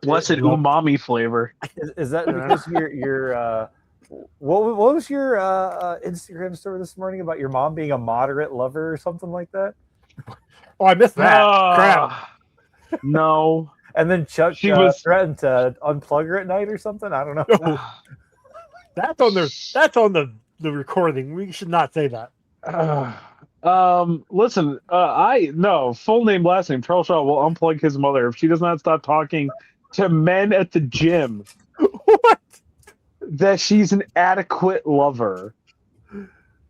blessed umami flavor. Is that because you're what was your Instagram story this morning about your mom being a moderate lover or something like that? Oh, I missed that. Crap. No. And then Chuck threatened to unplug her at night or something. I don't know. That's on the recording. We should not say that. Listen, full name, last name. Charles Shaw will unplug his mother if she does not stop talking to men at the gym. What? That she's an adequate lover.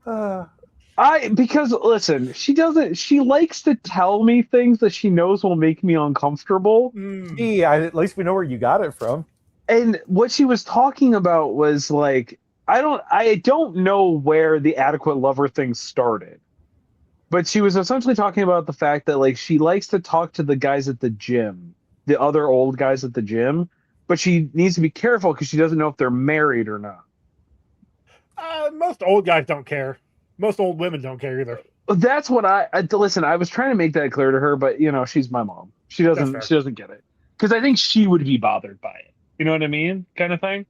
Because listen, she likes to tell me things that she knows will make me uncomfortable. At least we know where you got it from. And what she was talking about was like, I don't know where the adequate lover thing started. But she was essentially talking about the fact that like she likes to talk to the guys at the gym, the other old guys at the gym, but she needs to be careful because she doesn't know if they're married or not. Most old guys don't care. Most old women don't care either. That's what listen. I was trying to make that clear to her, but she's my mom. She doesn't get it because I think she would be bothered by it. You know what I mean, kind of thing.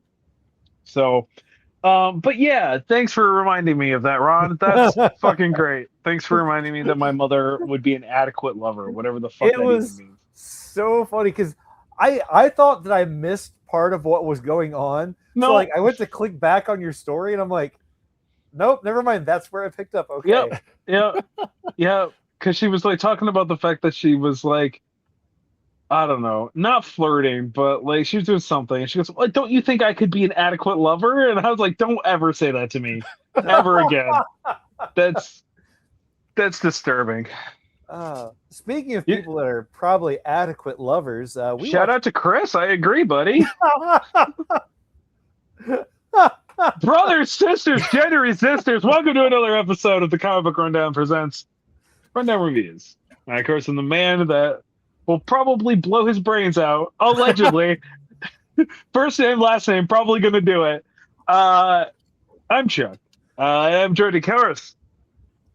So, but yeah, thanks for reminding me of that, Ron. That's fucking great. Thanks for reminding me that my mother would be an adequate lover, whatever the fuck that even means. So funny because I thought that I missed part of what was going on. No, so, like I went to click back on your story and I'm like, nope, never mind. That's where I picked up. Okay. Yeah. Because she was like talking about the fact that she was like, I don't know, not flirting, but like she was doing something. And she goes, well, don't you think I could be an adequate lover? And I was like, don't ever say that to me ever again. That's disturbing. Speaking of people that are probably adequate lovers, shout out to Chris. I agree, buddy. Brothers, sisters, gender resistors, welcome to another episode of the Comic Book Rundown presents Rundown Reviews. And of course, I'm the man that will probably blow his brains out, allegedly. First name, last name, probably going to do it. I'm Chuck. I am joined to Karis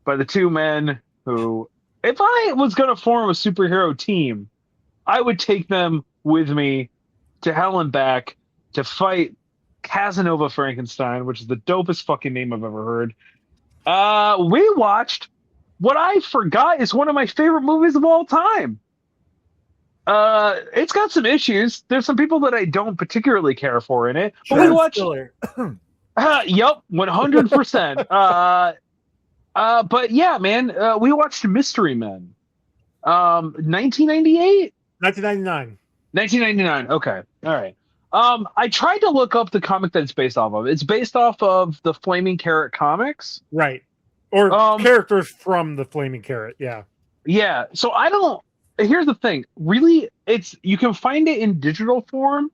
by the two men who, if I was going to form a superhero team, I would take them with me to hell and back to fight Casanova Frankenstein, which is the dopest fucking name I've ever heard. We watched what I forgot is one of my favorite movies of all time. It's got some issues. There's some people that I don't particularly care for in it. But we watched. Yep, 100%. But yeah, man, we watched Mystery Men. 1998? 1999. 1999. Okay. All right. I tried to look up the comic that it's based off of. It's based off of the Flaming Carrot comics. Right. Or characters from the Flaming Carrot, yeah. Yeah. So here's the thing. Really, you can find it in digital form.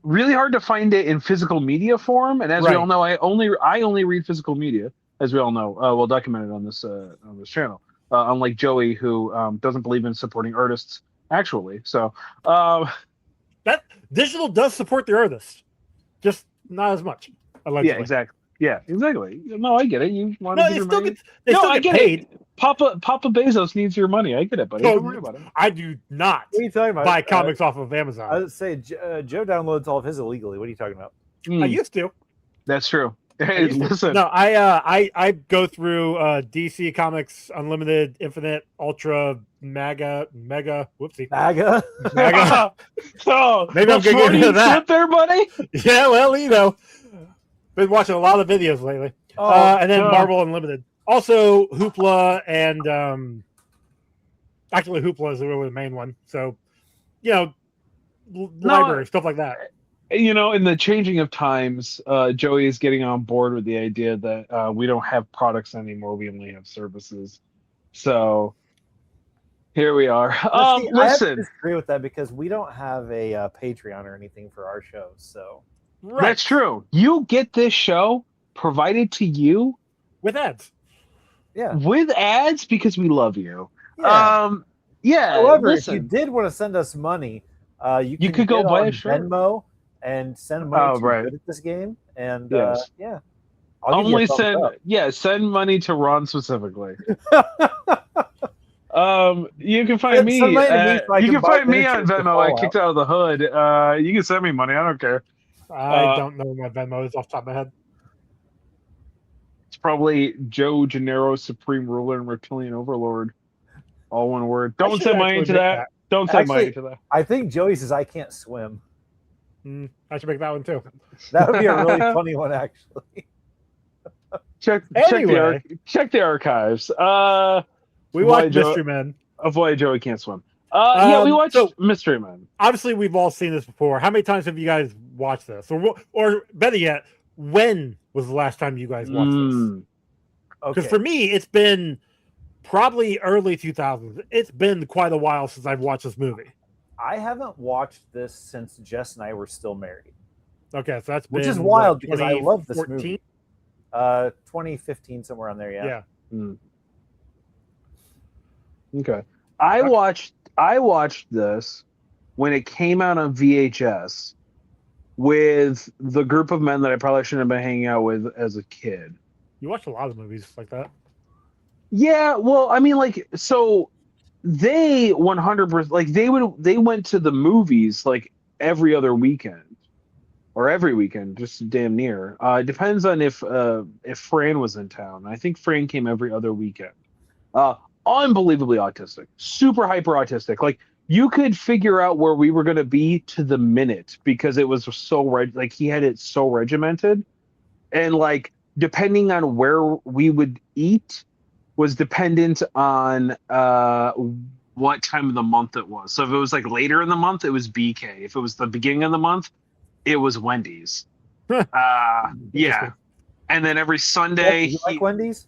Really hard to find it in physical media form. And as we all know, I only read physical media, as we all know, well documented on this channel. Unlike Joey, who doesn't believe in supporting artists actually. So that digital does support the artists, just not as much. Allegedly. Yeah, exactly. Yeah, exactly. No, I get it. You want to get your money? They still get paid. Papa Bezos needs your money. I get it, buddy. Don't worry about it. I do not what are you talking about? Buy comics off of Amazon. I would say Joe downloads all of his illegally. What are you talking about? I used to. That's true. Hey, listen. No, I go through DC Comics Unlimited, Infinite, Ultra, Mega. Whoopsie. Maga. So maybe I'm getting into that there, buddy. Yeah, well, been watching a lot of videos lately. And then Marvel Unlimited. Also Hoopla and actually Hoopla is really the main one. So, library, stuff like that. In the changing of times, Joey is getting on board with the idea that we don't have products anymore. We only have services. So here we are. Listen, I have to disagree with that because we don't have a Patreon or anything for our shows. So that's true. You get this show provided to you with ads. Yeah, with ads because we love you. Yeah. However, if you did want to send us money, you could go buy a Venmo and send money to at this game. And I'll send money to Ron specifically. You can find me. Send money to me so I You can can buy find me on miniatures for Venmo. I Fallout. kicked out of the hood. You can send me money. I don't care. I don't know my Venmo is off the top of my head. It's probably Joe Janero, Supreme Ruler and Reptilian Overlord. All one word. Don't send money to that. Don't send money to that. I think Joey says I can't swim. I should make that one too. That would be a really funny one, actually. Check the archives. We watched Mystery Men. Avoid Joey can't swim. Yeah, we watched Mystery Men. Obviously, we've all seen this before. How many times have you guys watched this? Or better yet, when was the last time you guys watched this? Because for me, it's been probably early 2000s. It's been quite a while since I've watched this movie. I haven't watched this since Jess and I were still married. Okay, so that's which is wild because I love this movie. 2015, somewhere on there, yeah. Okay. I watched this when it came out on VHS with the group of men that I probably shouldn't have been hanging out with as a kid. You watch a lot of movies like that. Yeah, well, I mean, like, so they 100% like they went to the movies like every other weekend or every weekend, just damn near. It depends on if Fran was in town. I think Fran came every other weekend. Unbelievably autistic, super hyper autistic. Like you could figure out where we were going to be to the minute because it was so like he had it so regimented, and like depending on where we would eat was dependent on what time of the month it was. So if it was like later in the month, it was BK. If it was the beginning of the month, it was Wendy's. Yeah. And then every Sunday, you like Wendy's?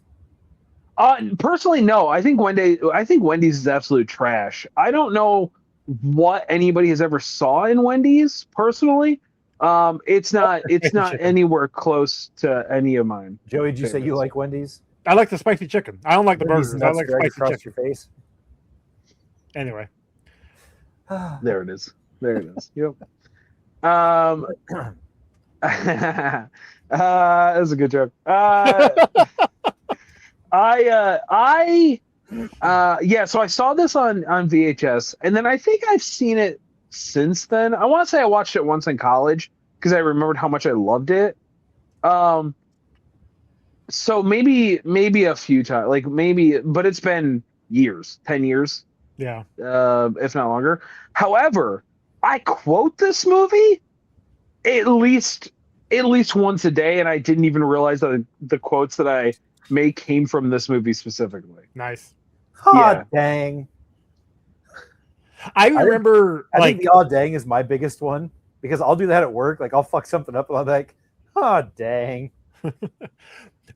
Personally, no. I think Wendy's is absolute trash. I don't know what anybody has ever saw in Wendy's personally. It's not anywhere close to any of mine. Joey, did you say you like Wendy's? I like the spicy chicken. I don't like the burgers. I like spicy across chicken. Your face. Anyway, there it is. Yep. That was a good joke. So I saw this on VHS, and then I think I've seen it since then. I want to say I watched it once in college because I remembered how much I loved it. So maybe a few times, like maybe, but it's been years, 10 years. Yeah. If not longer. However, I quote this movie at least once a day, and I didn't even realize that the quotes that I make came from this movie specifically. Nice. Dang. I remember I think the dang is my biggest one because I'll do that at work. Like I'll fuck something up and I'll be like, dang.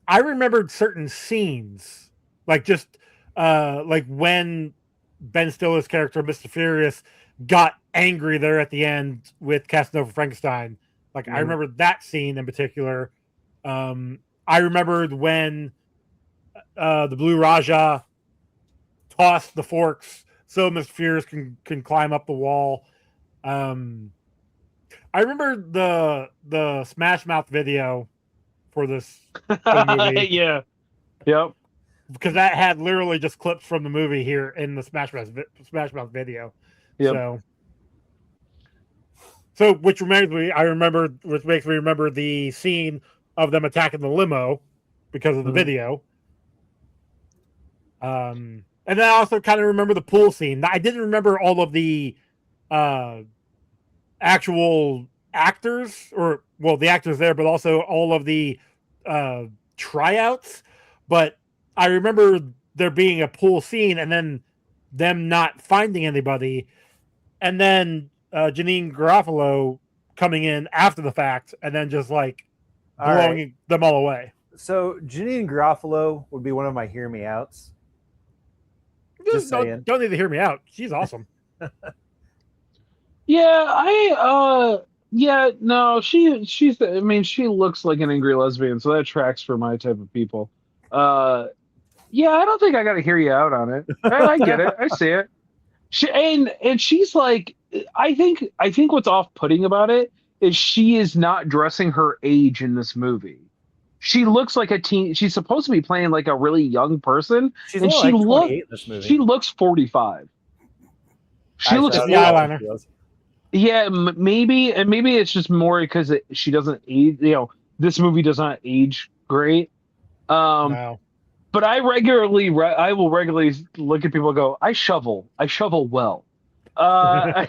I remembered certain scenes, like just like when Ben Stiller's character, Mr. Furious, got angry there at the end with Casanova Frankenstein. Like I remember that scene in particular. I remembered when the Blue Raja tossed the forks so Mr. Furious can climb up the wall. I remember the Smash Mouth video for this movie. Yeah. Yep. Because that had literally just clips from the movie here in the Smash Mouth video. Yep. So which makes me remember the scene of them attacking the limo because of the video. And then I also kind of remember the pool scene. I didn't remember all of the actual actors, the actors there, but also all of the tryouts. But I remember there being a pool scene and then them not finding anybody. And then Janine Garofalo coming in after the fact and then just like blowing them all away. So Janine Garofalo would be one of my hear me outs. Just saying. Don't need to hear me out. She's awesome. She's I mean, she looks like an angry lesbian, so that tracks for my type of people. I don't think I got to hear you out on it. I get it. I see it. And she's like, I think what's off-putting about it is she is not dressing her age in this movie. she looks like a teen. She's supposed to be playing like a really young person, She's and only like 28 in this movie. she looks 45. She looks the eyeliner. Yeah, maybe, and maybe it's just more because she doesn't age. This movie does not age great. No. But I will regularly look at people and go, I shovel well. I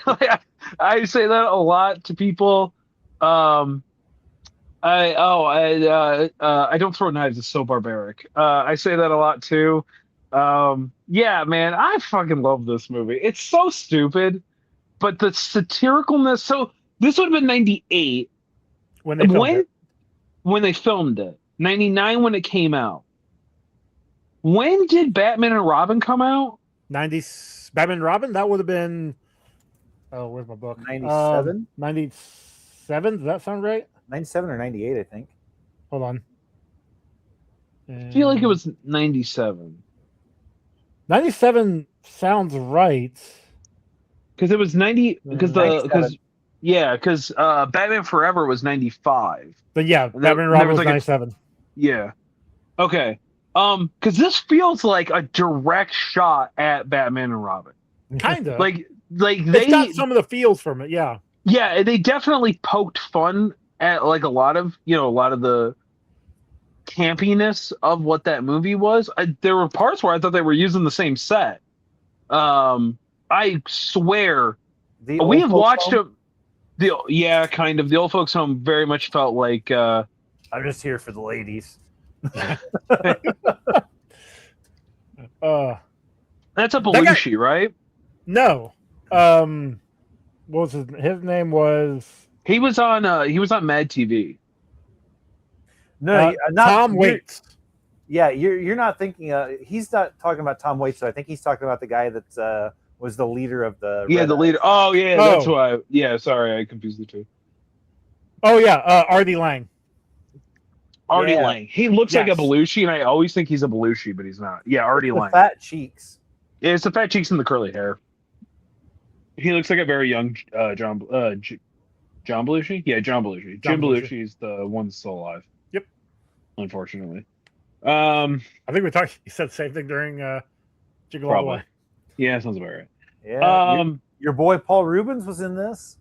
say that a lot to people. I don't throw knives. It's so barbaric. I say that a lot too. Yeah, man, I fucking love this movie. It's so stupid, but the satiricalness. So this would have been 98 when they filmed it. When they filmed it. 99 when it came out. When did Batman and Robin come out? Batman and Robin? That would have been. Oh, where's my book? 97? 97? Does that sound right? 97 or 98, I think. Hold on. I feel like it was 97. 97 sounds right. Because it was 90. Because because Batman Forever was 95. But yeah, Batman and Robin was 97. Yeah. Okay. Because this feels like a direct shot at Batman and Robin. Kind of. Like they got some of the feels from it. Yeah. Yeah, they definitely poked fun at like a lot of the campiness of what that movie was. There were parts where I thought they were using the same set. I swear, we have watched them. Kind of. The Old Folks Home very much felt like I'm just here for the ladies. That's a Belushi, right? No. What was his name? He was on Mad TV. No, Tom Waits. Yeah, you're not thinking. He's not talking about Tom Waits. So I think he's talking about the guy that was the leader of the. The leader. Oh yeah, that's why. Yeah, sorry, I confused the two. Oh yeah, Artie Lang. Lang. He looks like a Belushi, and I always think he's a Belushi, but he's not. Yeah, Artie Lang. Fat cheeks. Yeah, it's the fat cheeks and the curly hair. He looks like a very young John Belushi. Yeah, John Belushi. Jim Belushi is the one that's still alive. Yep. Unfortunately. I think we talked. You said the same thing during Jiggle All the Way. Yeah, sounds about right. Yeah. Your boy Paul Rubens was in this.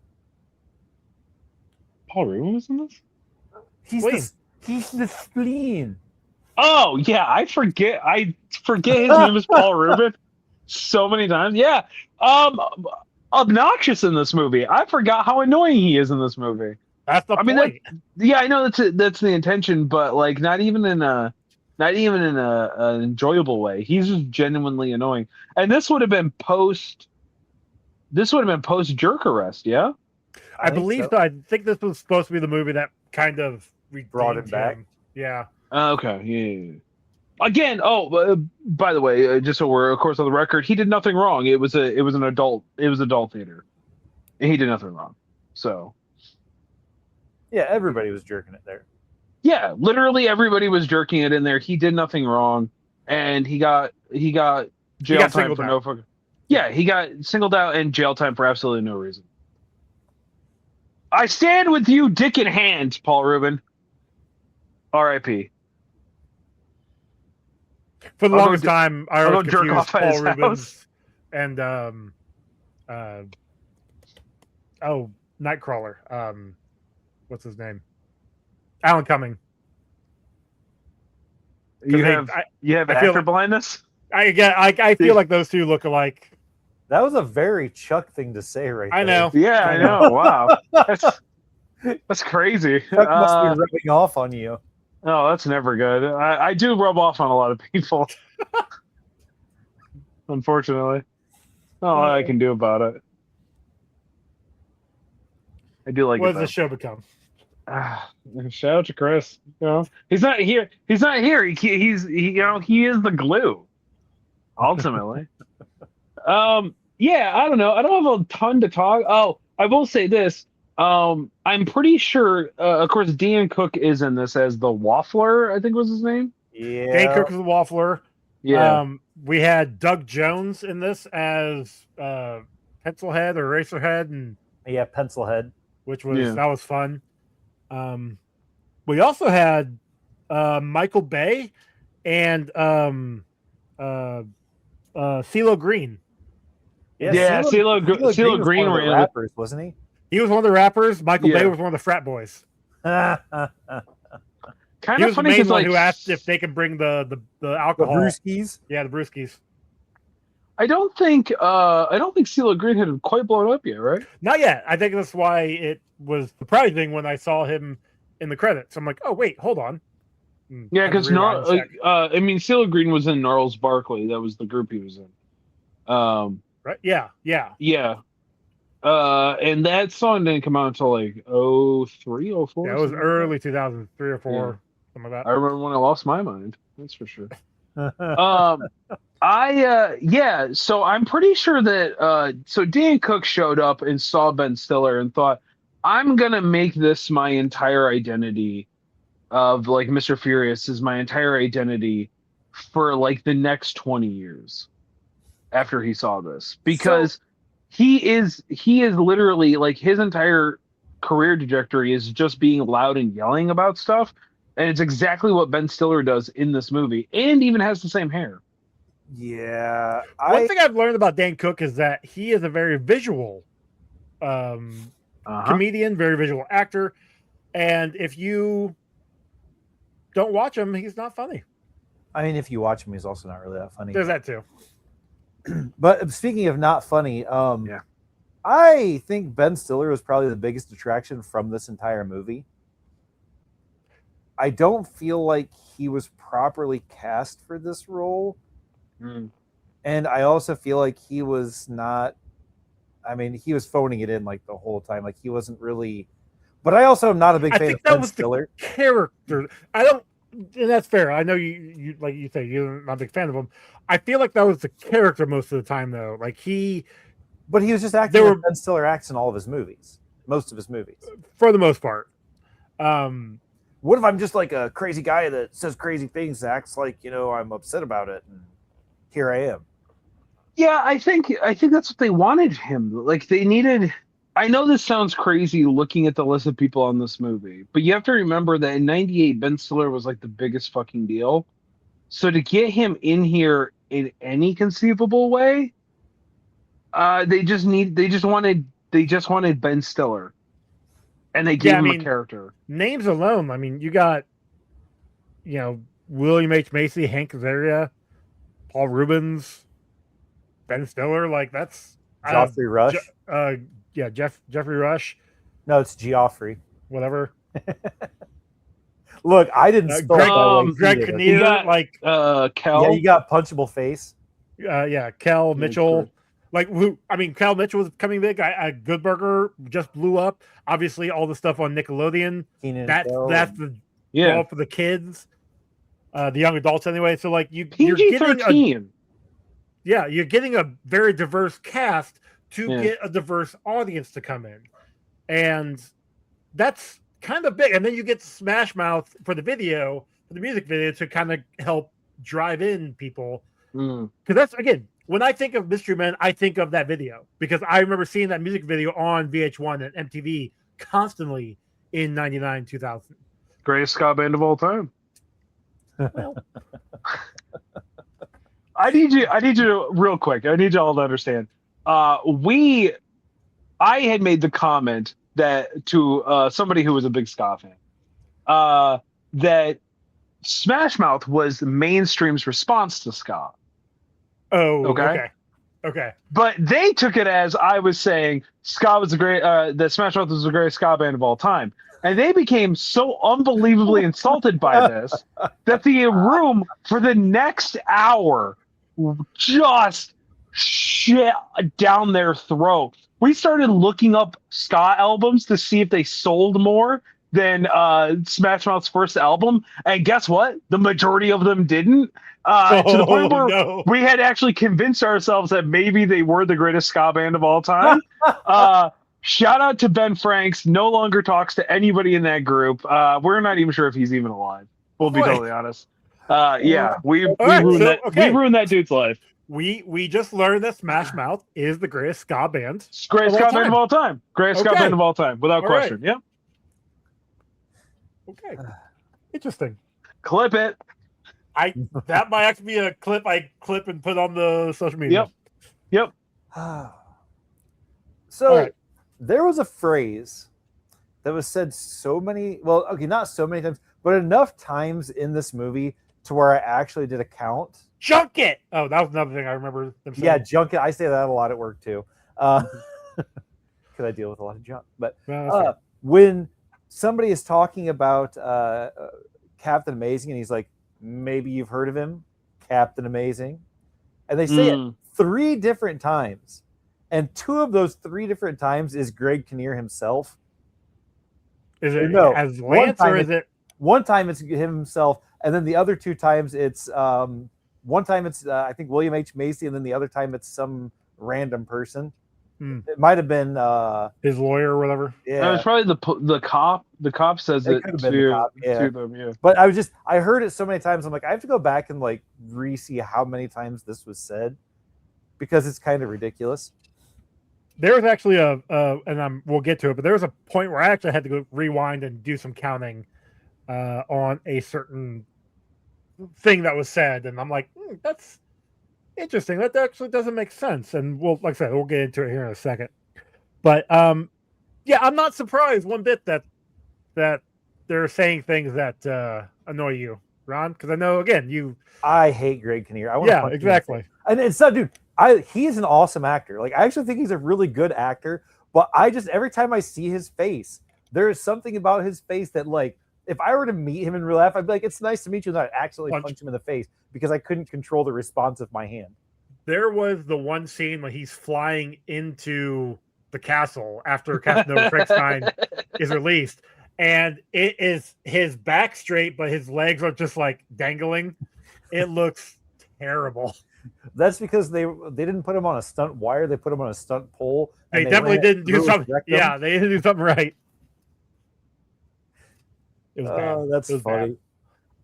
Paul Rubens was in this? He's the spleen. Oh yeah, I forget his name is Paul Rubin so many times. Yeah. Obnoxious in this movie. I forgot how annoying he is in this movie. That's the point. I know that's the intention, but like not even in an enjoyable way. He's just genuinely annoying. And this would have been post Jerk Arrest, yeah? I believe so. I think this was supposed to be the movie that kind of brought him back. Yeah. Okay. Yeah. Again, by the way, just so we're of course on the record, he did nothing wrong. It was adult theater. And he did nothing wrong. So yeah, everybody was jerking it there. Yeah, literally everybody was jerking it in there. He did nothing wrong, and he got jail time for no fucking. Yeah, he got singled out and jail time for absolutely no reason. I stand with you, dick in hand, Paul Rubin. R.I.P. For the longest time, I was jerk confused off at Paul his Rubens and Nightcrawler. What's his name? Alan Cumming. You have actor blindness? I feel like those two look alike. That was a very Chuck thing to say, right there. I know. Yeah, I know. Wow, that's crazy. Chuck must be rubbing off on you. Oh, that's never good. I do rub off on a lot of people. Unfortunately, not a lot I can do about it. I do like. What does the show become? Shout out to Chris. You know, he's not here. He's not here. He is the glue. Ultimately. Yeah, I don't know. I don't have a ton to talk. Oh, I will say this. I'm pretty sure. Of course, Dan Cook is in this as the Waffler. I think was his name. Yeah, Dan Cook is the Waffler. Yeah. We had Doug Jones in this as Pencilhead or Eraserhead, and Pencilhead, that was fun. We also had Michael Bay, and CeeLo Green. Yeah, CeeLo Green was one of the rappers, wasn't he? He was one of the rappers. Michael Bay was one of the frat boys. Kind he of was funny the main one like, who asked if they could bring the alcohol. The brewskis? Yeah, the brewskis. I don't think CeeLo Green had quite blown up yet, right? Not yet. I think that's why it was surprising when I saw him in the credits. I'm like, oh wait, hold on. Yeah, because CeeLo Green was in Gnarls Barkley. That was the group he was in. Right? Yeah. And that song didn't come out until like 03, 04. Yeah, it was early 2003 or 4, something like that. I remember when I lost my mind. That's for sure. So I'm pretty sure that so Dan Cook showed up and saw Ben Stiller and thought, I'm gonna make this my entire identity of like Mr. Furious is my entire identity for like the next 20 years after he saw this, because he is literally like his entire career trajectory is just being loud and yelling about stuff, and it's exactly what Ben Stiller does in this movie, and even has the same hair. Yeah. One thing I've learned about Dan Cook is that he is a very visual comedian, very visual actor, and if you don't watch him, he's not funny. I mean, if you watch him, he's also not really that funny. There's that too. But speaking of not funny, I think Ben Stiller was probably the biggest attraction from this entire movie. I don't feel like he was properly cast for this role. And I also feel like he was not, I mean, he was phoning it in like the whole time. Like he wasn't really, but I also am not a big fan of Ben Stiller. The character. I don't, and that's fair. I know you like you say you're not a big fan of him. I feel like that was the character most of the time though. Like but he was just acting like Ben Stiller acts in all of his movies, most of his movies. For the most part. What if I'm just like a crazy guy that says crazy things, acts like, I'm upset about it, and here I am. Yeah, I think that's what they wanted him. Like they needed. I know this sounds crazy looking at the list of people on this movie, but you have to remember that in '98, Ben Stiller was like the biggest fucking deal. So to get him in here in any conceivable way, they just wanted Ben Stiller, and they gave him a character. Names alone, I mean, you got, William H. Macy, Hank Azaria, Paul Rubens, Ben Stiller. Like that's Geoffrey Rush. Jeffrey Rush. No, it's Geoffrey. Whatever. Look, I didn't spell Greg Kinnear, like Kel. Yeah, you got punchable face. Kel Mitchell. Like Kel Mitchell was coming big. Good Burger just blew up. Obviously, all the stuff on Nickelodeon. That's the all for the kids, the young adults anyway. So like you're PG-13. You're getting a very diverse cast to get a diverse audience to come in, and that's kind of big. And then you get Smash Mouth for the music video to kind of help drive in people. Because that's, again, when I think of Mystery Men, I think of that video because I remember seeing that music video on VH1 and MTV constantly in 99, 2000. Greatest ska band of all time. Well, I need you real quick. I need you all to understand. I had made the comment that to somebody who was a big ska fan, that Smash Mouth was mainstream's response to ska. Oh, okay. But they took it as I was saying ska was that Smash Mouth was the greatest ska band of all time. And they became so unbelievably insulted by this that the room for the next hour just shit down their throat. We started looking up ska albums to see if they sold more than Smash Mouth's first album. And guess what? The majority of them didn't. To the point where we had actually convinced ourselves that maybe they were the greatest ska band of all time. Shout out to Ben Franks. No longer talks to anybody in that group. We're not even sure if he's even alive. We'll be totally honest. We ruined that dude's life. We just learned that Smash Mouth is the greatest ska band. Greatest ska band of all time. Greatest ska band of all time, without question. Right. Yeah. Okay. Interesting. Clip it. That might actually be a clip I clip and put on the social media. Yep. So right. there was a phrase that was said not so many times, but enough times in this movie to where I actually did a count. Junket. Oh, that was another thing I remember them saying. Yeah, junket. I say that a lot at work too, because I deal with a lot of junk. But when somebody is talking about Captain Amazing, and he's like, maybe you've heard of him, Captain Amazing, and they say it 3 different times, and 2 of those 3 different times is Greg Kinnear himself. Is it as Lance, or is it? One time it's himself, and then the other 2 times it's one time it's I think William H. Macy, and then the other time it's some random person. It might have been his lawyer or whatever. Yeah, it was probably the cop. The cop says it could have been the cop, to them. Yeah, but I heard it so many times. I'm like, I have to go back and like re-see how many times this was said, because it's kind of ridiculous. There was actually we'll get to it, but there was a point where I actually had to go rewind and do some counting on a certain thing that was said, and I'm like, that's interesting. That actually doesn't make sense. And like I said, we'll get into it here in a second. But yeah, I'm not surprised one bit that they're saying things that annoy you, Ron, because I know I hate Greg Kinnear. Exactly. And it's not, dude. He's an awesome actor. Like, I actually think he's a really good actor. But every time I see his face, there is something about his face that, like, if I were to meet him in real life, I'd be like, "It's nice to meet you," and I'd accidentally punch him in the face because I couldn't control the response of my hand. There was the one scene when he's flying into the castle after Captain Nova Frankenstein is released, and it is his back straight, but his legs are just like dangling. It looks terrible. That's because they didn't put him on a stunt wire; they put him on a stunt pole. They definitely didn't do something. Yeah, they didn't do something right. It was bad. That's funny. Bad.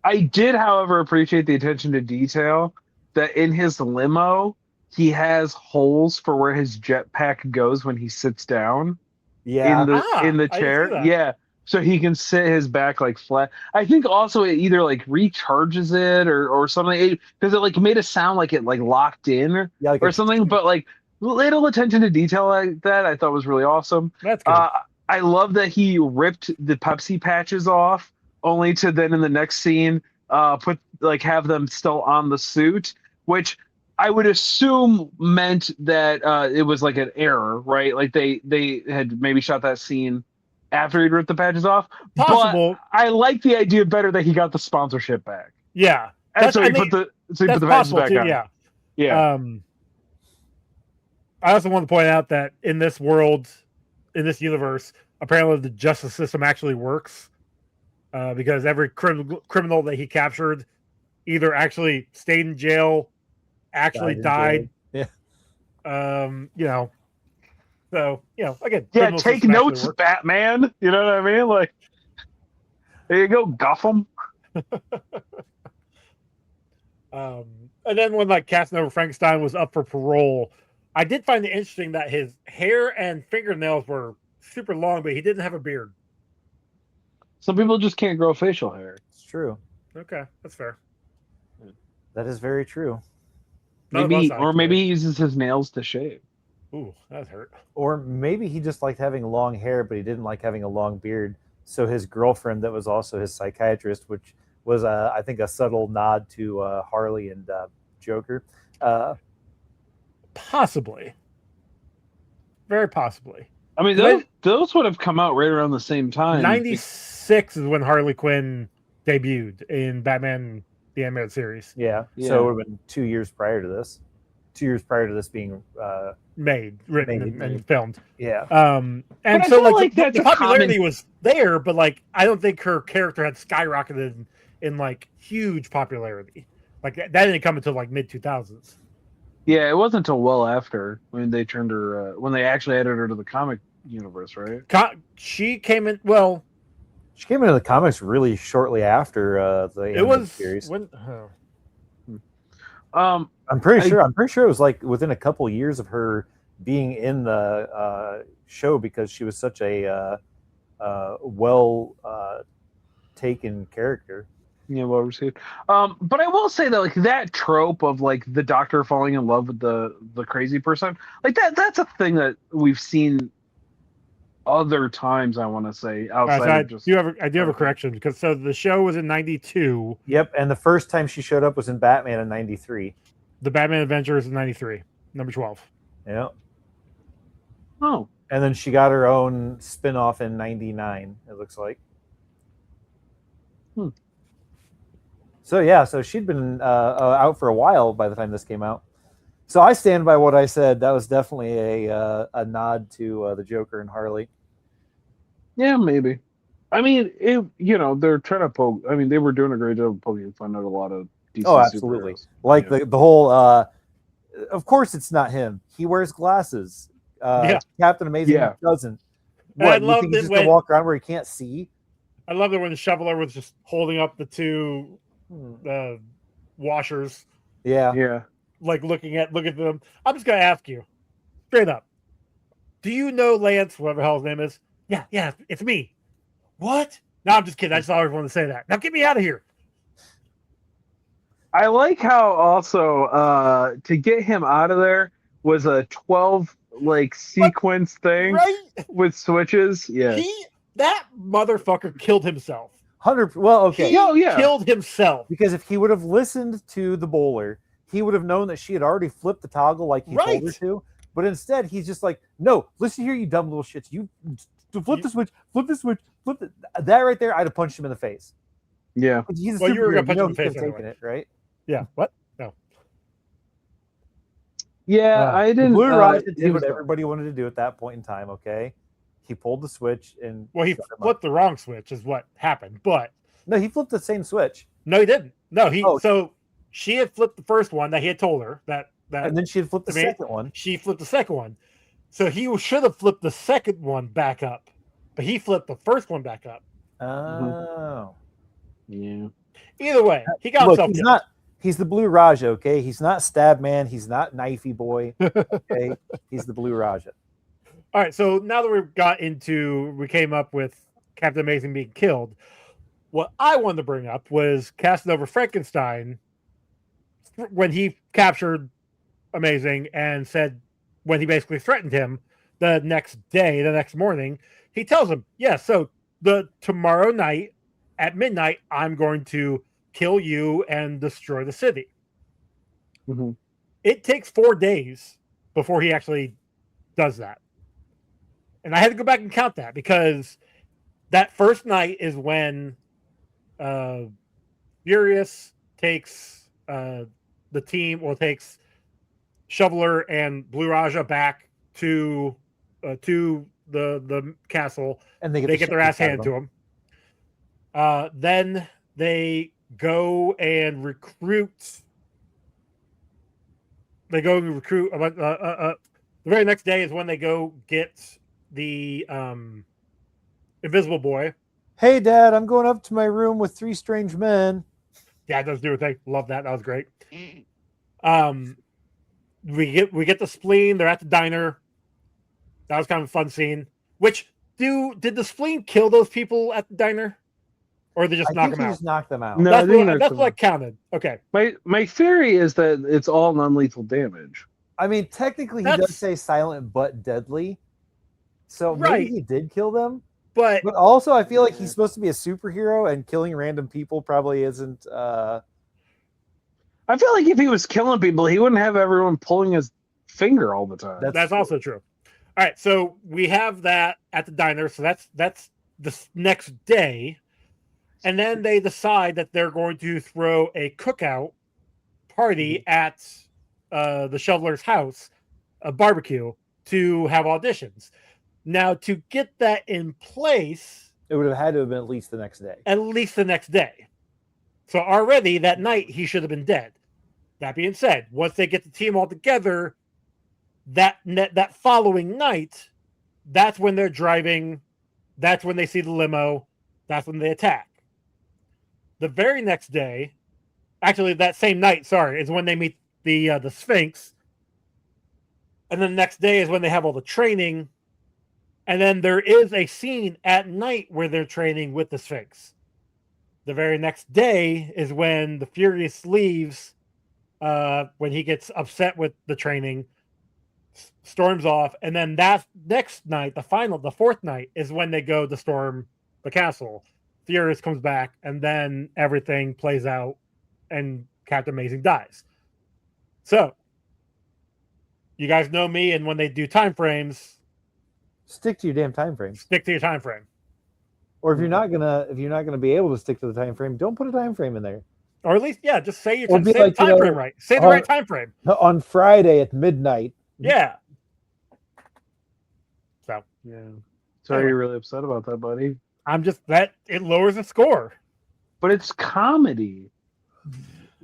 I did, however, appreciate the attention to detail that in his limo he has holes for where his jetpack goes when he sits down. Yeah, in the chair. Yeah, so he can sit his back like flat. I think also it either like recharges it or something, because it like made it sound like it like locked in or something. But like little attention to detail like that, I thought was really awesome. That's good. I love that he ripped the Pepsi patches off, only to then in the next scene have them still on the suit, which I would assume meant that it was like an error, right? Like they had maybe shot that scene after he'd ripped the patches off. Possible. But I like the idea better that he got the sponsorship back. Yeah. And so he put the patches back on. Yeah. Yeah. I also want to point out that in this world, in this universe, apparently the justice system actually works, because every criminal that he captured either actually stayed in jail, actually died. Yeah. So, again. Yeah, take notes, Batman. You know what I mean? Like, there you go, Gotham. And then when like Casanova Frankenstein was up for parole, I did find it interesting that his hair and fingernails were super long, but he didn't have a beard. Some people just can't grow facial hair. It's true. Okay, that's fair. That is very true. Maybe he uses his nails to shave. Ooh, that hurt. Or maybe he just liked having long hair, but he didn't like having a long beard. So his girlfriend, that was also his psychiatrist, which was, I think, a subtle nod to Harley and Joker. Possibly. Very possibly. I mean, those would have come out right around the same time. 96 is when Harley Quinn debuted in Batman the Animated Series. Yeah. So it would have been 2 years prior to this. 2 years prior to this being written and filmed. Yeah. And so like the popularity was there, but like I don't think her character had skyrocketed in like huge popularity. Like that didn't come until like mid 2000s. Yeah, it wasn't until well after when they turned her when they actually added her to the comic universe, right? She came in. Well, she came into the comics really shortly after the series. When. I'm pretty sure it was like within a couple years of her being in the show, because she was such a well taken character. Yeah, well received. But I will say that like that trope of like the doctor falling in love with the crazy person, like that's a thing that we've seen other times, I want to say, All right, outside so of just I do have a correction because so the show was in '92. Yep, and the first time she showed up was in Batman in '93. The Batman Adventure is in '93, number 12. Yeah. oh. And then she got her own spin-off in '99, it looks like. Hmm. So yeah, so she'd been out for a while by the time this came out. So I stand by what I said. That was definitely a nod to the Joker and Harley. Yeah, maybe. I mean, they're trying to poke. I mean, they were doing a great job of poking fun at a lot of DC absolutely. superheroes. Like the whole. Of course, it's not him. He wears glasses. Captain Amazing doesn't. What, you think he's just gonna walk around where he can't see? I love that when the shoveler was just holding up the two washers. Yeah. Like looking at them. I'm just gonna ask you, straight up. Do you know Lance, whatever the hell his name is? Yeah, it's me. What? No, I'm just kidding. I just always wanted to say that. Now get me out of here. I like how also to get him out of there was a 12 like sequence thing with switches. Yeah. That motherfucker killed himself. 100. Well, okay. He killed himself. Because if he would have listened to the bowler, he would have known that she had already flipped the toggle like he told her to. But instead, he's just like, no, listen here, you dumb little shits. You flip the switch, flip the... That right there, I'd have punched him in the face. Yeah. He's you were going to punch him in the face anyway. Taken it, right? Yeah. What? No. Yeah, I didn't... Blue Raja did what everybody wanted to do at that point in time, okay? He pulled the switch and... Well, he flipped the wrong switch is what happened, but... No, he flipped the same switch. No, he didn't. No, So she had flipped the first one that he had told her that and then she had flipped the second one. She flipped the second one. So he should have flipped the second one back up, but he flipped the first one back up. Oh. Yeah. Either way, he got himself killed. He's the Blue Raja, okay? He's not Stab Man. He's not Knifey Boy. Okay? He's the Blue Raja. All right, so now that we came up with Captain Amazing being killed, what I wanted to bring up was Casanova Frankenstein when he captured Amazing and said, when he basically threatened him the next morning, he tells him, so tomorrow night at midnight, I'm going to kill you and destroy the city. Mm-hmm. It takes 4 days before he actually does that. And I had to go back and count that because that first night is when Furious takes the team, takes Shoveler and Blue Raja back to the castle, and they get their ass handed to them. Then they go and recruit. The very next day is when they go get the Invisible Boy. Hey, Dad, I'm going up to my room with 3 strange men. Dad does do a thing. Love that. That was great. We get the spleen. They're at the diner. That was kind of a fun scene. Which did the spleen kill those people at the diner, or did they just knock them out? Just knock them out. No, that's what I counted. Okay. My theory is that it's all non-lethal damage. I mean, technically, he does say silent but deadly, so maybe he did kill them. But also, I feel like he's supposed to be a superhero, and killing random people probably isn't. I feel like if he was killing people, he wouldn't have everyone pulling his finger all the time. That's also true. All right, so we have that at the diner. So that's the next day, and then they decide that they're going to throw a cookout party at the Shoveler's house, a barbecue, to have auditions. Now, to get that in place, it would have had to have been at least the next day. At least the next day. So already that night, he should have been dead. That being said, once they get the team all together, that following night, that's when they're driving. That's when they see the limo. That's when they attack. The very next day, actually that same night, is when they meet the Sphinx. And then the next day is when they have all the training. And then there is a scene at night where they're training with the Sphinx. the very next day is when the Furious leaves. When he gets upset with the training, storms off, and then that next night, the fourth night, is when they go to storm the castle. Furious comes back, and then everything plays out, and Captain Amazing dies. So, you guys know me, and when they do time frames, Stick to your damn time frame. stick to your time frame. Or if you're not gonna be able to stick to the time frame, don't put a time frame in there. Or at least, yeah, just say your Or be say like, the time you know, frame right. Say the right time frame. On Friday at midnight. Yeah. So Yeah. Sorry, you're really upset about that, buddy. I'm just it lowers the score. But it's comedy,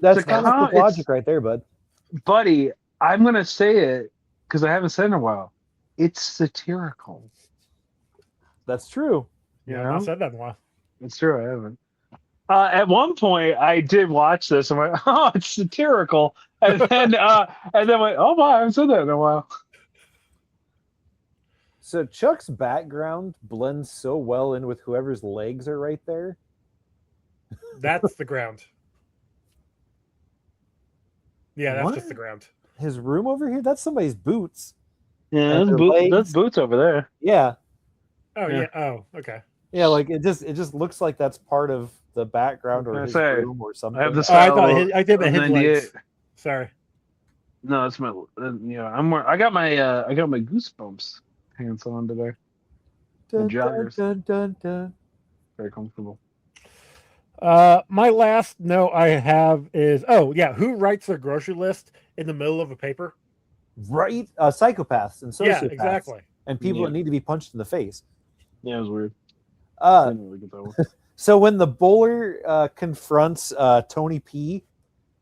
That's It's a comic book it's- logic right there, bud. buddy. I'm gonna say it because I haven't said it in a while. It's satirical. That's true. Yeah, Yeah. I've not said that in a while. It's true. I haven't. At one point, I did watch this and went, "Oh, it's satirical," and then went, "Oh my, I haven't said that in a while." So Chuck's background blends so well in with whoever's legs are right there. That's the ground. Yeah, that's What? just the ground. His room over here, that's somebody's boots. Yeah, And that's, their legs. that's Boots over there. Yeah. Oh Yeah. yeah. Oh, okay. Yeah, like it just looks like that's part of the background or I his say, room or something. I have this. Oh, I thought I did of his 98. legs. Sorry. No, that's my. I got my goosebumps pants on today. Dun, joggers. dun, dun, dun. Very comfortable. My last note I have is who writes their grocery list in the middle of a paper? Right? Psychopaths and sociopaths. Yeah, exactly. And people that need to be punched in the face. Yeah, it was weird. I Uh, didn't really get that one. so when the bowler confronts Tony P,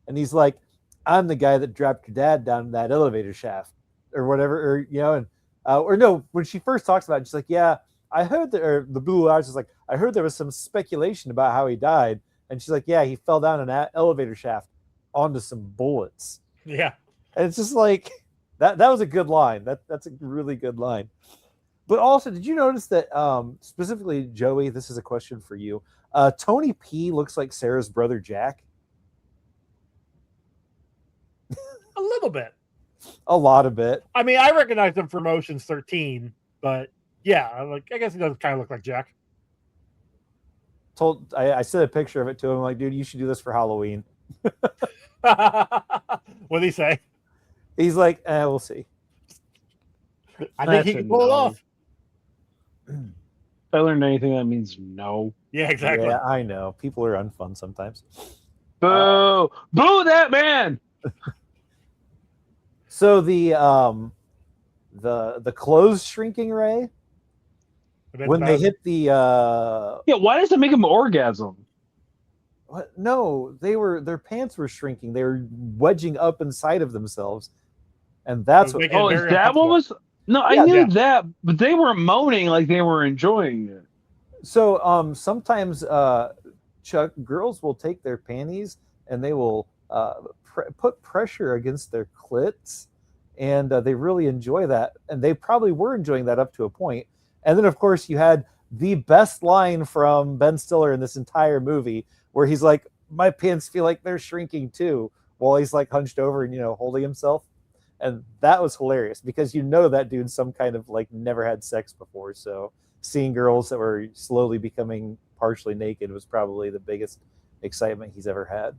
and he's like, "I'm the guy that dropped your dad down that elevator shaft," or whatever, or no, when she first talks about it, she's like, "Yeah, I heard that," or the Blue Eyes is like, "I heard there was some speculation about how he died," and she's like, "Yeah, he fell down an elevator shaft onto some bullets," Yeah. and it's just like that was a good line. That's a really good line. But also, did you notice that specifically, Joey? This is a question for you. Tony P looks like Sarah's brother Jack. A little bit. A lot of it. I mean, I recognize him from Ocean's 13, but yeah, I guess he does kind of look like Jack. I sent a picture of it to him. Like, dude, you should do this for Halloween. What did he say? He's like, we'll see. I think he can pull it off. If I learned anything, that means no. Yeah, exactly. Yeah, I know. People are unfun sometimes. Boo! Boo that man! So the clothes shrinking ray when they hit the Yeah, why does it make him orgasm? what? No, their pants were shrinking. They were wedging up inside of themselves, and that's what. Making Oh, it is very that what was? No, I Yeah, knew yeah. that, but they were moaning like they were enjoying it. So sometimes Chuck, girls will take their panties and they will put pressure against their clits, and they really enjoy that. And they probably were enjoying that up to a point. And then, of course, you had the best line from Ben Stiller in this entire movie, where he's like, "My pants feel like they're shrinking too," while he's like hunched over and holding himself. And that was hilarious because that dude's some kind of like never had sex before. So seeing girls that were slowly becoming partially naked was probably the biggest excitement he's ever had.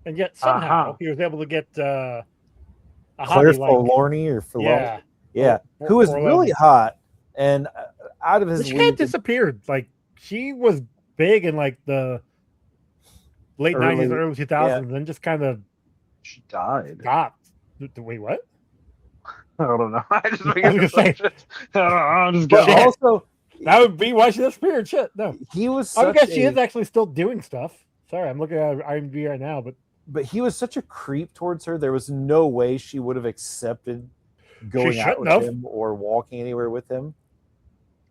And yet somehow Uh-huh. he was able to get a Claire hobby like Forlorny or Filoni, yeah, who was Forlorn. really hot and out of his She kind of league. disappeared. Like she was big in like the late Early- 90s, early 2000s, and then just kind of She died. stopped. Wait, what? I don't know. I just make I was gonna say- I don't know. I'm just But going. also, That would be why she disappeared. Shit, no. he was I such guess she a- is actually still doing stuff. Sorry, I'm looking at IMDb right now, but he was such a creep towards her. There was no way she would have accepted going out shouldn't with have. him or walking anywhere with him.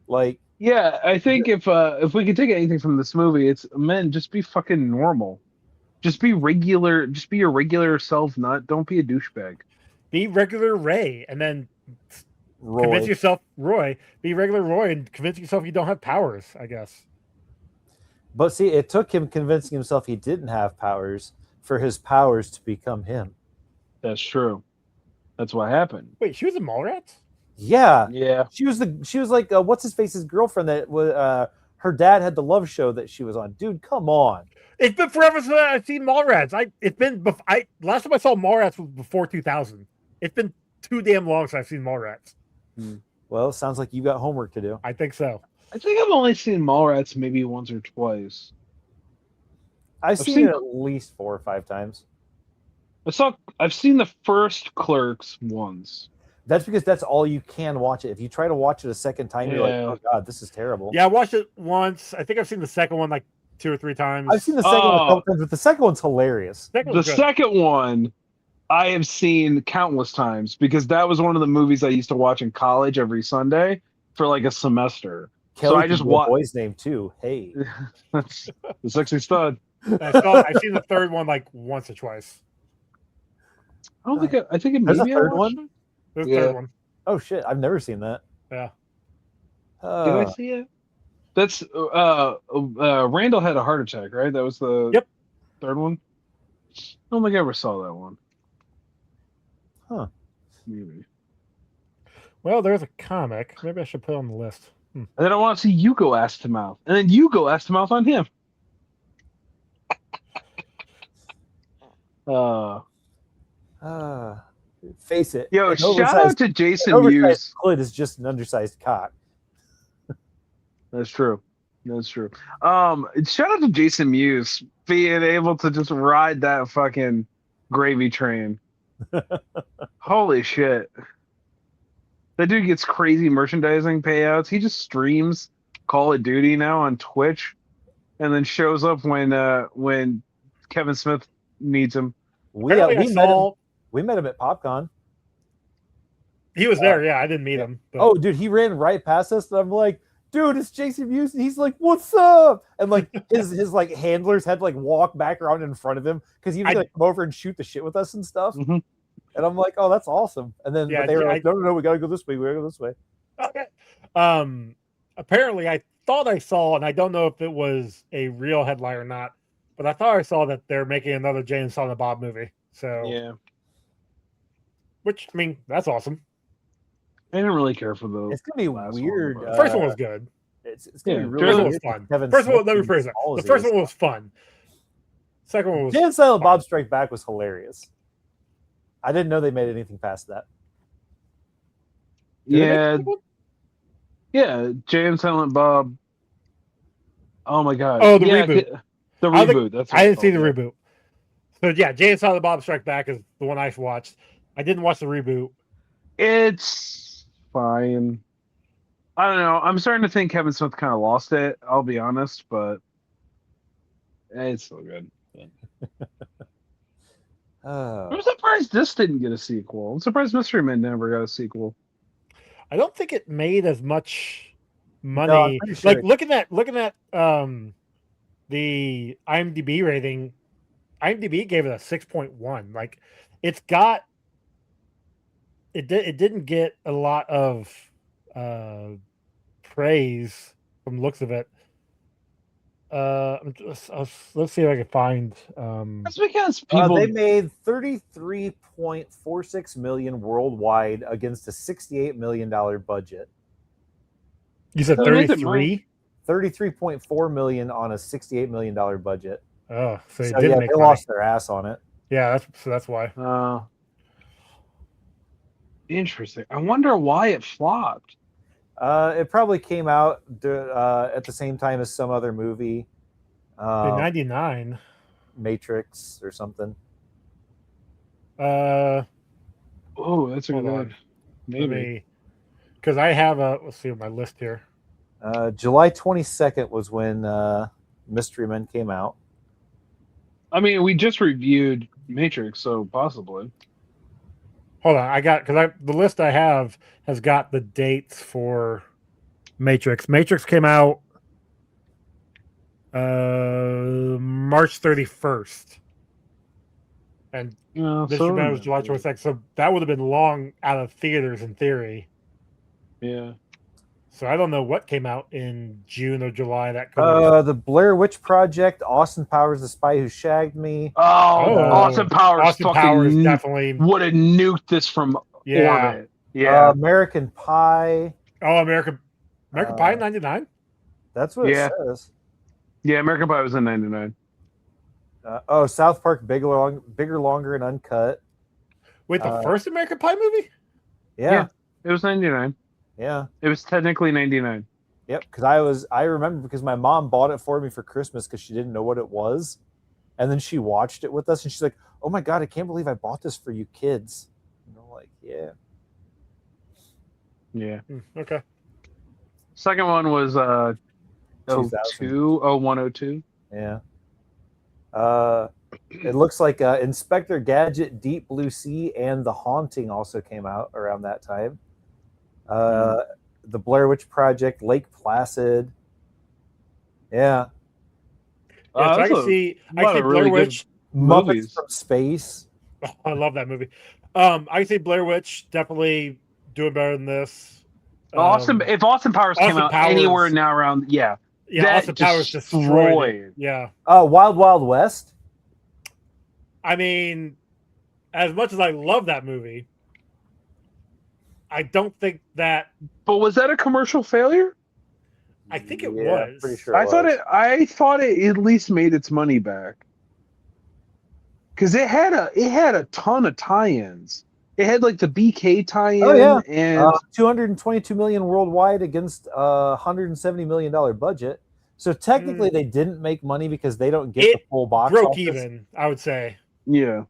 Like, Yeah, I think if we could take anything from this movie, it's men, just be fucking normal. Just be regular. Just be your regular self. Don't be a douchebag. be regular Ray, and then Convince yourself, Roy. Be regular Roy and convince yourself you don't have powers, I guess. But see, it took him convincing himself he didn't have powers for his powers to become him. That's true. That's what happened. Wait, she was in Mallrats? Yeah. Yeah. She was like what's his face's girlfriend that was her dad had the love show that she was on. Dude, come on. It's been forever since I've seen Mallrats. Last time I saw Mallrats was before 2000. It's been too damn long since I've seen Mallrats. Well, it sounds like you got homework to do. I think so. I think I've only seen Mallrats maybe once or twice. I've seen it at least 4 or 5 times. I've seen the first Clerks once. That's because that's all you can watch it. If you try to watch it a second time, you're like, oh god, this is terrible. Yeah, I watched it once. I think I've seen the second one like 2 or 3 times. I've seen the second one a couple times, but the second one's hilarious. The second one I have seen countless times because that was one of the movies I used to watch in college every Sunday for like a semester. Kelly, so I just watched. Boy's name too. Hey, that's the sexy stud. I've seen the third one like once or twice. I don't think I think it there's maybe a third one. There's a third one. Oh shit, I've never seen that. Yeah. Did I see it? That's Randall had a heart attack, right? That was the third one. I don't think I ever saw that one. Huh. Maybe. Well, there's a comic. Maybe I should put it on the list. And then I want to see you go ass to mouth, and then you go ass to mouth on him. Face it. Yo, shout out to Jason Mewes. Clit is just an undersized cock. That's true. That's true. Shout out to Jason Mewes being able to just ride that fucking gravy train. Holy shit. That dude gets crazy merchandising payouts. He just streams Call of Duty now on Twitch and then shows up when Kevin Smith needs him. We met him at PopCon. He was there, yeah. I didn't meet him. But... Oh, dude, he ran right past us, and I'm like, dude, it's Jason Mewes. And he's like, what's up? And like his like handlers had to like walk back around in front of him because he was gonna come over and shoot the shit with us and stuff. Mm-hmm. And I'm like, oh, that's awesome. And then they were like, no, we gotta go this way. We gotta go this way. Okay. Apparently, I thought I saw, and I don't know if it was a real headline or not, but I thought I saw that they're making another Jay and Silent Bob movie. So yeah. Which, I mean, that's awesome. I didn't really care for the. It's gonna be weird. The first one was good. It's gonna be really first one was fun. First one, let me rephrase it. The first one was fun. Second one was. Jay and Silent Bob Strike Back was hilarious. I didn't know they made anything past that. Yeah. Jay and Silent Bob. Oh my god. Oh, the reboot. The reboot. I didn't see the reboot. So yeah, Jay and Silent Bob Strike Back is the one I watched. I didn't watch the reboot. It's fine. I don't know. I'm starting to think Kevin Smith kind of lost it. I'll be honest, but it's still good. I'm surprised this didn't get a sequel. I'm surprised Mystery Men never got a sequel. I don't think it made as much money. No, sure. Like looking at the IMDb rating, IMDb gave it a 6.1. Like it didn't get a lot of praise from the looks of it. Let's see if I can find. That's because people they made $33.46 million worldwide against a $68 million budget. You said 33? $33.4 million on a $68 million budget. Oh, so they lost their ass on it. Yeah, that's why. Interesting. I wonder why it flopped. It probably came out at the same time as some other movie. 99. Matrix or something. Oh, that's a good one. Maybe. Because I have let's see my list here. July 22nd was when Mystery Men came out. I mean, we just reviewed Matrix, so possibly. Hold on, the list I have has got the dates for Matrix. Matrix came out March 31st, and this was July 22nd. So that would have been long out of theaters in theory. Yeah. So I don't know what came out in June or July that could The Blair Witch Project, Austin Powers, The Spy Who Shagged Me. Oh, Austin Powers Austin Powers fucking definitely would have nuked this from yeah. orbit. Yeah. American Pie. Oh, American Pie '99. That's what it says. Yeah, American Pie was in '99. South Park, Bigger, Longer, and Uncut. Wait, the first American Pie movie? Yeah. It was '99. Yeah. It was technically '99. Yep, because I remember because my mom bought it for me for Christmas because she didn't know what it was, and then she watched it with us, and she's like, "Oh my god, I can't believe I bought this for you kids." And I'm like, "Yeah, Yeah. Okay. Second one was 2000. 0102. Yeah. It looks like Inspector Gadget, Deep Blue Sea, and The Haunting also came out around that time. The Blair Witch Project, Lake Placid. Yeah. So I can see Blair really Witch, Muppets from Space. Oh, I love that movie. I can see Blair Witch definitely doing better than this. If Austin Powers came out anywhere now around, yeah, Austin Powers destroyed it. Yeah. Wild Wild West. I mean, as much as I love that movie, I don't think that. But was that a commercial failure? I think it was. Pretty sure. I thought it at least made its money back. Because it had a ton of tie-ins. It had like the BK tie-in and 222 million worldwide against $170 million budget. So technically, they didn't make money because they don't get the full box broke office. Even, I would say. Yeah,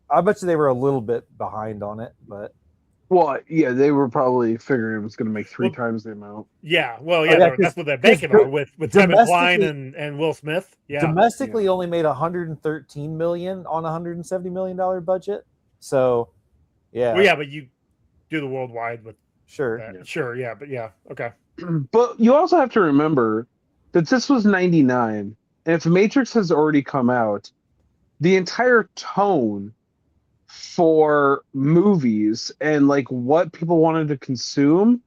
I bet you they were a little bit behind on it, but they were probably figuring it was going to make three times the amount. Yeah, that's what they're banking on with Kevin Kline and Will Smith. Yeah, domestically only made 113 million on $170 million budget. So, yeah, well, but you do the worldwide with sure, okay. But you also have to remember that this was '99, and if Matrix has already come out, the entire tone for movies and like what people wanted to consume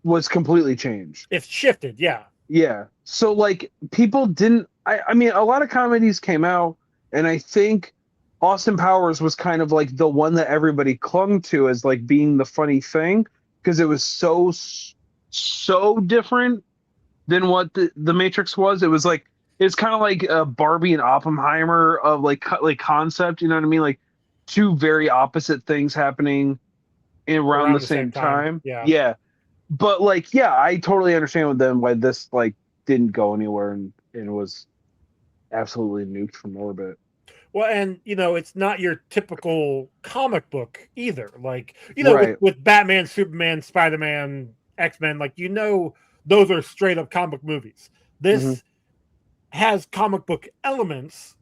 was completely changed. It's shifted, yeah. So like people didn't. I mean, a lot of comedies came out, and I think Austin Powers was kind of like the one that everybody clung to as like being the funny thing because it was so different than what the Matrix was. It was like it's kind of like a Barbie and Oppenheimer of like concept. You know what I mean? Like two very opposite things happening around the same time. Yeah. But like, I totally understand with them why this like didn't go anywhere and was absolutely nuked from orbit. Well, and it's not your typical comic book either. Like, with Batman, Superman, Spider-Man, X-Men, like those are straight up comic book movies. This has comic book elements.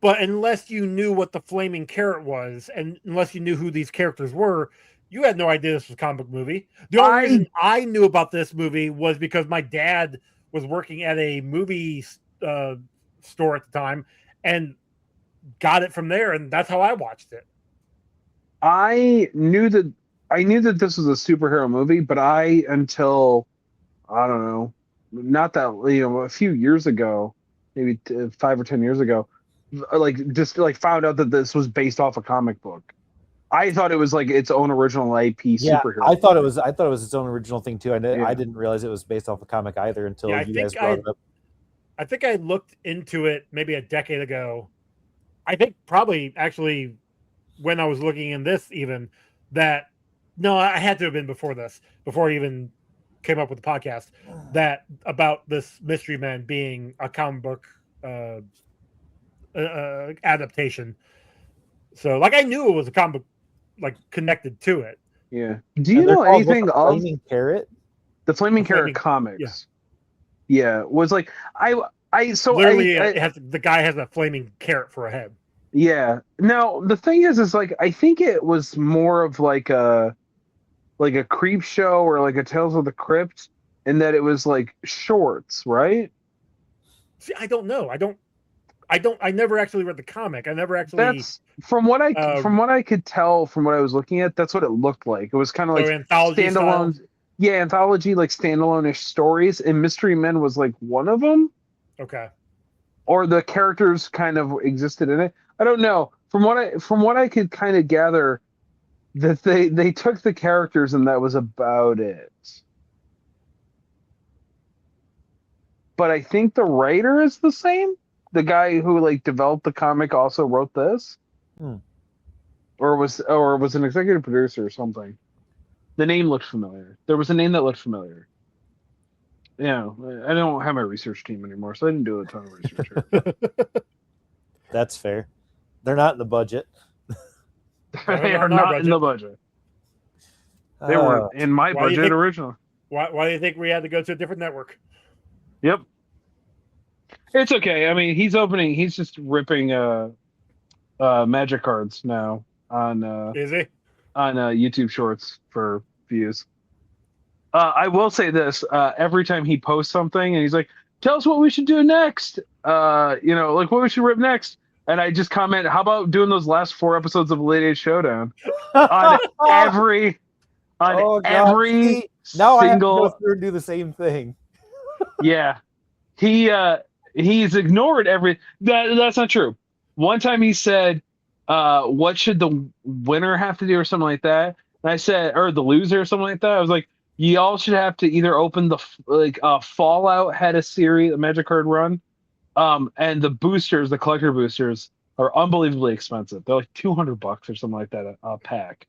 But unless you knew what the flaming carrot was, and unless you knew who these characters were, you had no idea this was a comic book movie. The only reason I knew about this movie was because my dad was working at a movie store at the time and got it from there, and that's how I watched it. I knew that this was a superhero movie, but until I don't know, not that a few years ago, maybe 5 or 10 years ago, found out that this was based off a comic book. I thought it was like its own original IP superhero. I thought it was its own original thing too. I didn't realize it was based off a comic either until you guys brought it up. I think I looked into it maybe a decade ago. I think probably actually when I was looking in this I had to have been before I even came up with the podcast that about this Mystery Men being a comic book adaptation. So like I knew it was a comic book like connected to it. Yeah. Do you know anything of Flaming Carrot? The Flaming Carrot comics? Yeah. Was like the guy has a flaming carrot for a head. Yeah. Now the thing is like I think it was more of like a creep show or like a Tales of the Crypt, and that it was like shorts, right? See, I don't know. I I never actually read the comic. I never actually. That's from what I could tell from what I was looking at. That's what it looked like. It was kind of like anthology standalone. style? Yeah, anthology, like standalone-ish stories, and Mystery Men was like one of them. Okay. Or the characters kind of existed in it. I don't know. From what I could kind of gather, that they took the characters and that was about it. But I think the writer is the same. The guy who like developed the comic also wrote this, or was an executive producer or something. The name looked familiar. There was a name that looked familiar. Yeah, I don't have my research team anymore, so I didn't do a ton of research here. That's fair. They're not in the budget. They are not in the budget. They were in my budget originally. Why do you think we had to go to a different network? Yep. It's okay. I mean, he's just ripping magic cards now on Is he? On YouTube Shorts for views. I will say this: every time he posts something, and he's like, "Tell us what we should do next," like what we should rip next, and I just comment, "How about doing those last 4 episodes of Late Age Showdown on every now single?" I have to go through and do the same thing. Yeah, he's ignored every. That's not true. One time he said, "What should the winner have to do?" or something like that. And I said, or the loser or something like that. I was like, y'all should have to either open the Fallout had a magic card run, and the boosters, the collector boosters, are unbelievably expensive. They're like $200 or something like that a pack,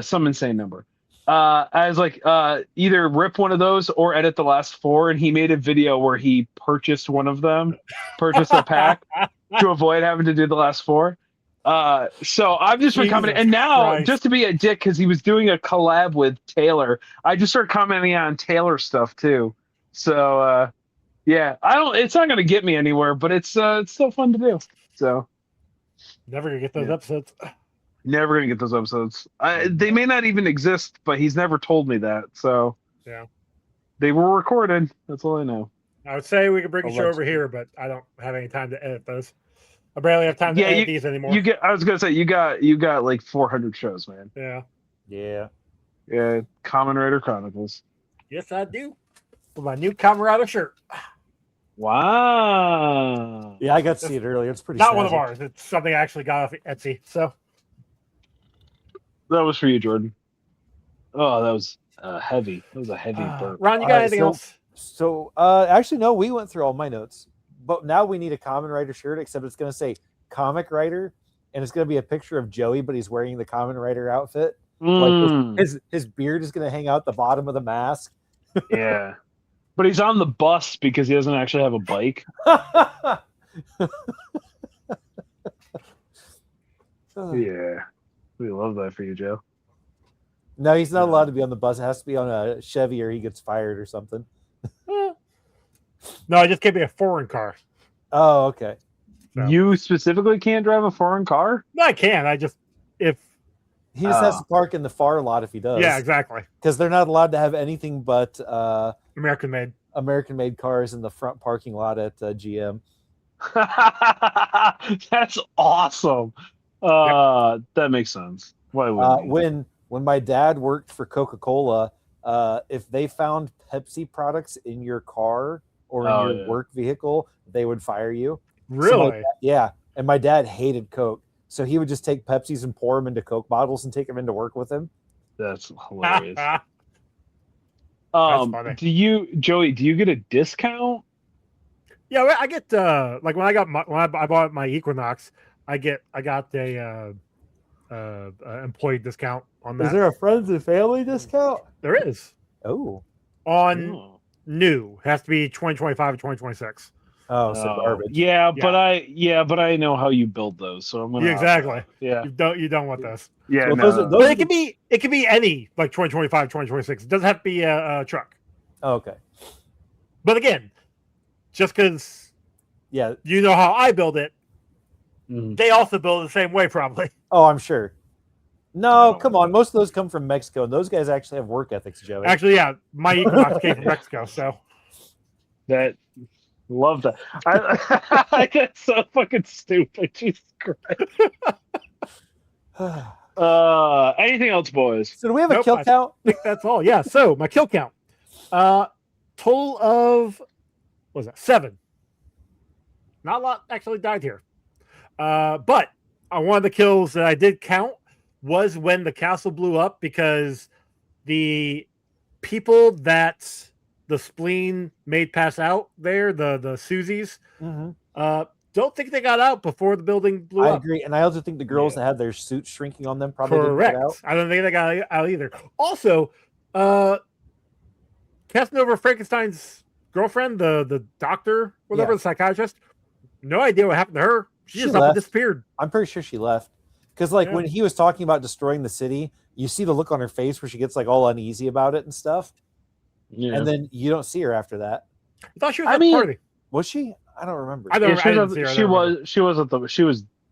some insane number. I was like, either rip one of those or edit the last 4, and he made a video where he purchased one of them, purchased a pack to avoid having to do the last 4. So I've just been commenting, and now just to be a dick because he was doing a collab with Taylor, I just started commenting on Taylor stuff too. So yeah, it's not gonna get me anywhere, but it's still fun to do. So never gonna get those episodes. Never gonna get those episodes. They may not even exist, but he's never told me that. So yeah, they were recorded. That's all I know. I would say we could bring a show over here, but I don't have any time to edit those. I barely have time to edit these anymore. I was gonna say you got like 400 shows, man. Yeah. Kamen Rider Chronicles. Yes, I do. With my new Kamen Rider shirt. Wow. Yeah, I got to see it earlier. It's pretty. Not one of ours. It's something I actually got off Etsy. So that was for you, Jordan. Oh, that was heavy. That was a heavy burp. Ron, you got anything else? So actually, no. We went through all my notes. But now we need a Kamen Rider shirt, except it's going to say Comic Rider, and it's going to be a picture of Joey, but he's wearing the Kamen Rider outfit. Like his beard is going to hang out the bottom of the mask. Yeah. But he's on the bus because he doesn't actually have a bike. Yeah. We love that for you, Joe. No, he's not allowed to be on the bus. It has to be on a Chevy or he gets fired or something. No, it just can't be a foreign car. Oh, okay. So. You specifically can't drive a foreign car? No, I can. If he just has to park in the far lot if he does. Yeah, exactly. Because they're not allowed to have anything but American-made cars in the front parking lot at GM. That's awesome. That makes sense. Why wouldn't when my dad worked for Coca-Cola, if they found Pepsi products in your car or in your work vehicle, they would fire you. Really? So and my dad hated Coke, so he would just take Pepsis and pour them into Coke bottles and take them into work with him. That's hilarious. That's funny. Joey, do you get a discount? Yeah, I get like when I bought my Equinox, I got a employee discount on that. Is there a friends and family discount? There is. Oh. On new. It has to be 2025 or 2026. Oh, so garbage. Yeah, but I know how you build those, so I'm gonna exactly. Yeah. You don't want this. Yeah, well, but it can be any like 2025, 2026. It doesn't have to be a truck. Oh, okay. But again, just because you know how I build it, they also build it the same way, probably. Oh, I'm sure. No, come on. Most of those come from Mexico, and those guys actually have work ethics, Joey. Actually, yeah. My Equinox came from Mexico, so. Love that. I that's so fucking stupid. Jesus Christ. Anything else, boys? So do we have a Nope, kill count? I think that's all. Yeah. So my kill count, total of what was that 7? Not a lot actually died here, but one of the kills that I did count was when the castle blew up because the people that the spleen made pass out there, the Susies, don't think they got out before the building blew up. I agree, and I also think the girls that had their suits shrinking on them probably Correct. didn't get out. I don't think they got out either. Also, Casanova Frankenstein's girlfriend, the doctor, whatever, the psychiatrist, no idea what happened to her. She just up and disappeared. I'm pretty sure she left. Because when he was talking about destroying the city, you see the look on her face where she gets like all uneasy about it and stuff. Yeah. And then you don't see her after that. I thought she was at the party. Was she? I don't remember. She was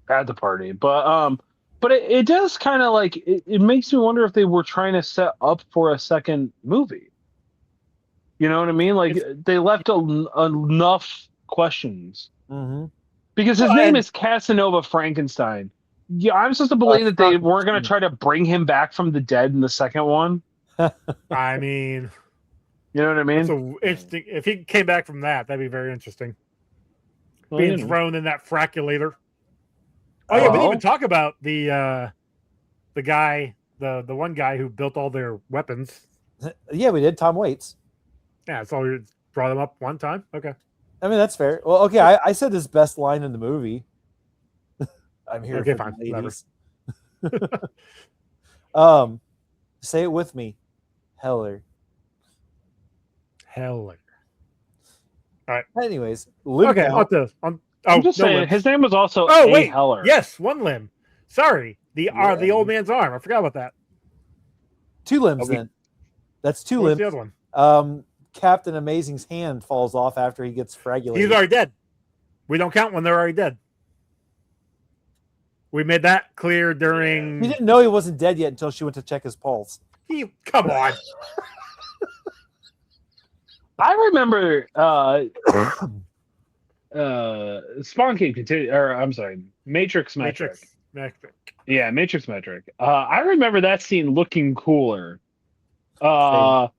at the party, but it does kind of like it makes me wonder if they were trying to set up for a second movie. You know what I mean? Like they left enough questions because his name is Casanova Frankenstein. Yeah, I'm supposed to believe that they weren't going to try to bring him back from the dead in the second one. I mean, you know what I mean? So interesting. If he came back from that, that'd be very interesting. Well, being thrown in that fraculator. Oh yeah, we didn't even talk about the guy, the one guy who built all their weapons. Yeah, we did. Tom Waits. Yeah, so you brought him up one time. Okay. I mean, that's fair. Well, okay, I said his best line in the movie. I'm here for the ladies. Say it with me. Heller. All right. Anyways, okay. I'm just saying, his name was also Heller. Yes, one limb. Sorry, the old man's arm. I forgot about that. 2 limbs then. That's 2 limbs. The other one. Captain Amazing's hand falls off after he gets fragulated. He's already dead. We don't count when they're already dead. We made that clear during. He didn't know he wasn't dead yet until she went to check his pulse. Come on. I remember Spawn King continue, or I'm sorry, Matrix Metric. Yeah, Matrix Metric. I remember that scene looking cooler. Right.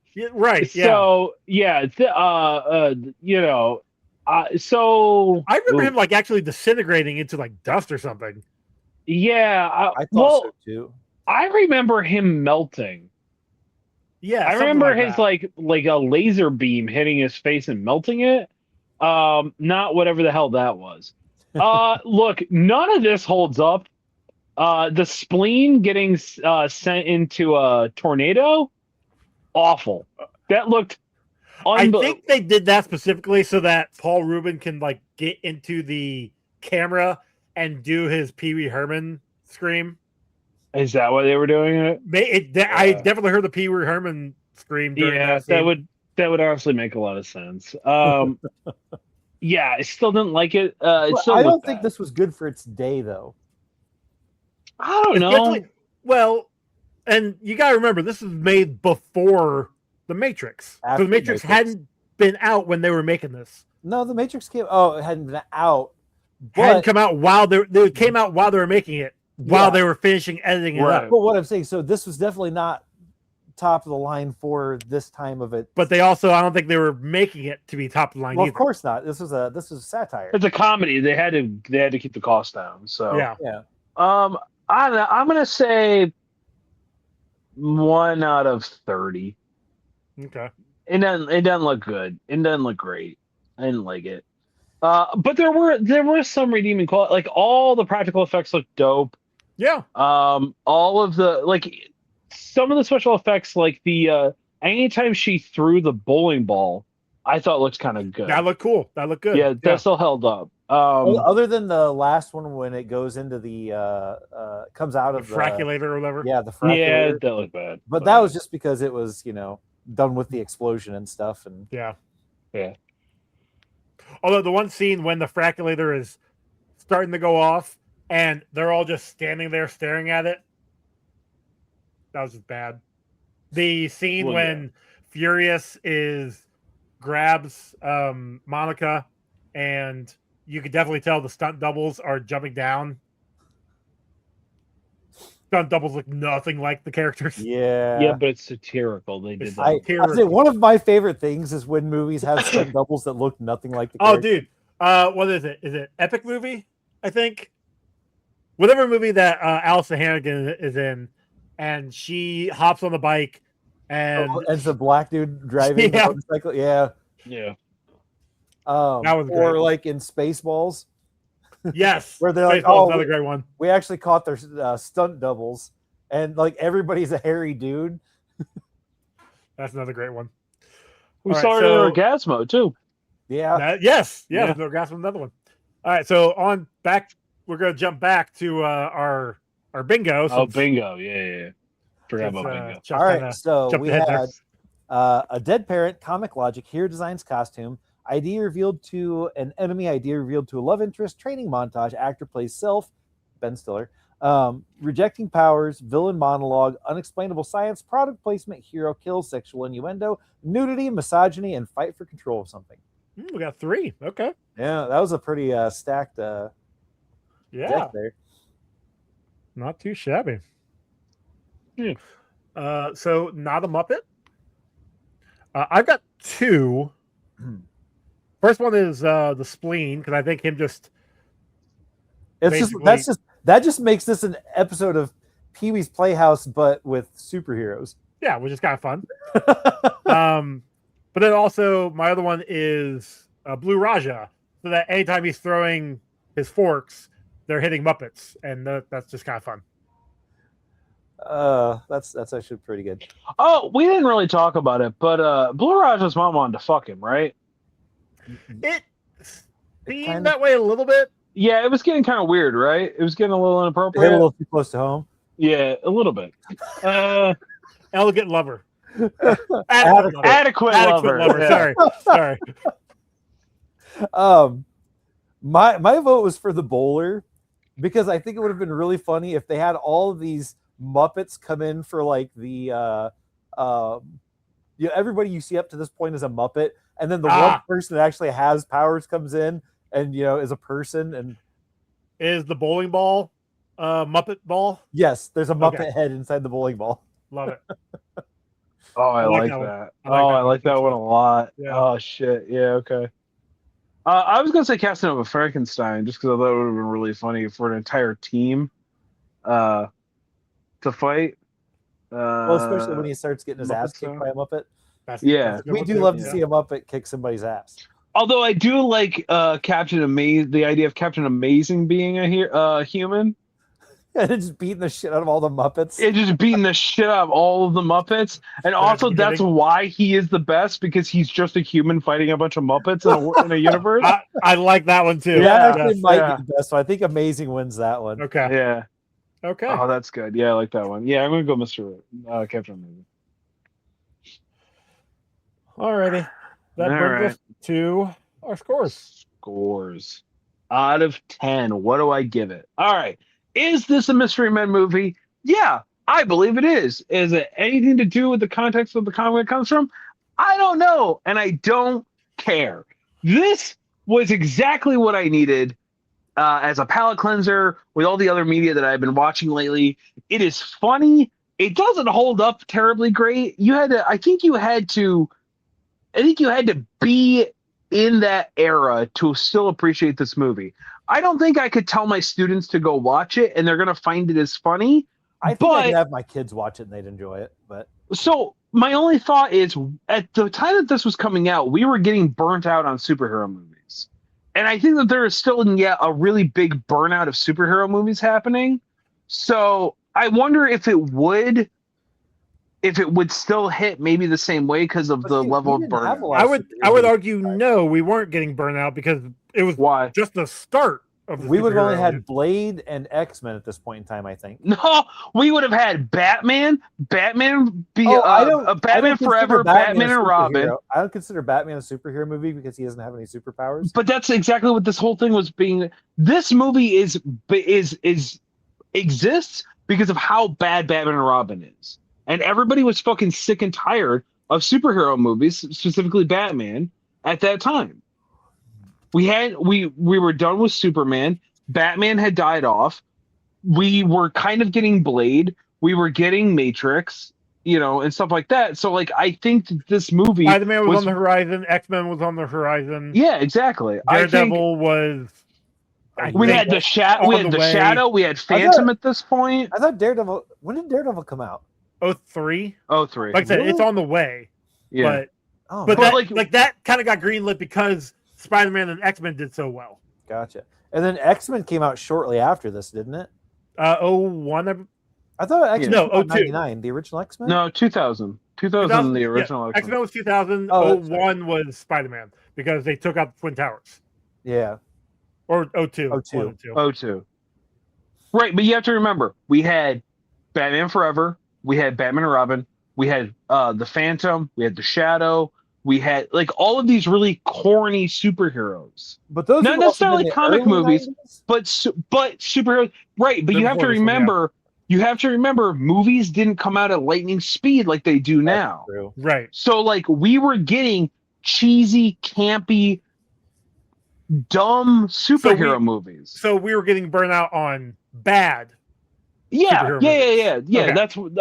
Yeah. So yeah, so I remember him like actually disintegrating into like dust or something. Yeah, I thought so too. I remember him melting. Yeah, I remember his like a laser beam hitting his face and melting it. Not whatever the hell that was. Look, none of this holds up. The spleen getting sent into a tornado, awful. That looked. I think they did that specifically so that Paul Rubin can like get into the camera and do his Pee Wee Herman scream. Is that why they were doing it? I definitely heard the Pee Wee Herman scream. Yeah, that would honestly make a lot of sense. Yeah, I still didn't like it. I don't think this was good for its day, though. I don't know. Well, and you got to remember, this was made before The Matrix. So The Matrix hadn't been out when they were making this. No, The Matrix came. Oh, it hadn't been out. But hadn't come out while they came out while they were making it. While they were finishing editing it up. But what I'm saying, so this was definitely not top of the line for this time of it. But they also, I don't think they were making it to be top of the line. Well, either. Of course not. This was satire. It's a comedy. They had to keep the cost down. So yeah. I don't know. I'm gonna say 1 out of 30. Okay. It doesn't look good. It doesn't look great. I didn't like it. But there were some redeeming quality. Like all the practical effects look dope. Yeah. All of the some of the special effects, like the anytime she threw the bowling ball, I thought looked kind of good. That looked cool. That looked good. Yeah, that still held up. Other than the last one when it goes into the comes out of the fraculator or whatever. Yeah, the fraculator. Yeah, that looked bad. But that was just because it was done with the explosion and stuff. And yeah. Although the one scene when the fraculator is starting to go off and they're all just standing there staring at it, that was just bad. The scene when Furious grabs Monica and you could definitely tell the stunt doubles are jumping down. Stunt doubles look nothing like the characters. Yeah, but it's satirical. They did that. I say one of my favorite things is when movies have stunt doubles that look nothing like the character. Dude. What is it? Is it Epic Movie? I think. Whatever movie that Allison Hannigan is in, and she hops on the bike, and Yes. Where they're like, another great one. We actually caught their stunt doubles, and like everybody's a hairy dude. That's another great one. We saw it in Orgasmo too. Yeah. Yes. Orgasmo, another one. All right. So we're going to jump back to our bingo. Bingo. Yeah. Forgot about bingo. All right. So we had a dead parent, comic logic, hero designs costume, idea revealed to an enemy, idea revealed to a love interest, training montage, actor plays self, Ben Stiller, rejecting powers, villain monologue, unexplainable science, product placement, hero kills, sexual innuendo, nudity, misogyny, and fight for control of something. We got 3. Okay. Yeah, that was a pretty stacked deck there. Not too shabby. So not a Muppet. I've got 2. First one is the spleen, because I think him that just makes this an episode of Pee-wee's Playhouse, but with superheroes. Yeah, which is kind of fun. But then also my other one is Blue Raja, so that anytime he's throwing his forks, they're hitting Muppets, and that's just kind of fun. That's actually pretty good. Oh, we didn't really talk about it, but Blue Raja's mom wanted to fuck him, right? It seemed that way a little bit. Yeah, it was getting kind of weird, right? It was getting a little inappropriate. A little too close to home. Yeah, a little bit. Elegant lover. Adequate lover. Yeah. Sorry. My vote was for the bowler, because I think it would have been really funny if they had all of these Muppets come in for like the everybody you see up to this point is a Muppet, and then the one person that actually has powers comes in and is a person. And is the bowling ball Muppet ball? Yes, there's a Muppet head inside the bowling ball. Love it. Oh, I like that. I like that one a lot. Yeah. Oh shit. Yeah. Okay. I was gonna say Casting of a Frankenstein, just because I thought it would have been really funny for an entire team to fight. Well, especially when he starts getting his ass kicked by a Muppet. We do love to see a Muppet kick somebody's ass. Although I do like the idea of Captain Amazing being a human. And just beating the shit out of all the Muppets. It's just beating the shit out of all of the Muppets. And also that's why he is the best, because he's just a human fighting a bunch of Muppets in a universe. I like that one too. That actually might be the best one. I think Amazing wins that one. Okay. Yeah. Okay. Oh, that's good. Yeah, I like that one. Yeah, I'm going to go Mr. Captain Amazing. Alrighty. That brings us to our scores. Out of 10, what do I give it? All right. Is this a Mystery Men movie? Yeah, I believe it is. Is it anything to do with the context of the comic it comes from? I don't know, and I don't care. This was exactly what I needed as a palate cleanser with all the other media that I've been watching lately. It is funny. It doesn't hold up terribly great. I think you had to be in that era to still appreciate this movie. I don't think I could tell my students to go watch it and they're going to find it as funny. I think I could have my kids watch it and they'd enjoy it. But so my only thought is, at the time that this was coming out, we were getting burnt out on superhero movies. And I think that there is still a really big burnout of superhero movies happening. So I wonder if it would still hit maybe the same way because of the level of burnout. I would argue no, we weren't getting burnt out because it was just the start of the we would have only had Blade and X-Men at this point in time, I think. No, we would have had Batman Batman Forever, Batman and Robin. I don't consider Batman a superhero movie because he doesn't have any superpowers. But that's exactly what this whole thing was being. This movie exists because of how bad Batman and Robin is. And everybody was fucking sick and tired of superhero movies, specifically Batman, at that time. we were done with Superman. Batman had died off. We were kind of getting Blade. We were getting Matrix, and stuff like that. So like I think that this movie Spider-Man was on the horizon. X-Men was on the horizon. Yeah, exactly. Daredevil was. We had the Shadow. We had the Shadow. We had Phantom at this point. I thought Daredevil. When did Daredevil come out? 03. 03. Like I said, it's on the way. Yeah. But that kind of got greenlit because Spider-Man and X-Men did so well. Gotcha. And then X-Men came out shortly after this, didn't it? 01. I thought X-Men no, was 02. 99, the original X-Men? No, 2000. 2000, the original X-Men. X-Men was 2000. 01 was Spider-Man because they took out the Twin Towers. Yeah. Or 02. 02. Right, but you have to remember, we had Batman Forever, we had Batman and Robin, we had the Phantom, we had the Shadow, we had like all of these really corny superheroes. But those not necessarily comic movies, 90s? but superheroes. Right, but you have to remember, movies didn't come out at lightning speed like they do now. True. Right. So like we were getting cheesy, campy, dumb superhero movies. So we were getting burnt out on bad. Yeah. Okay.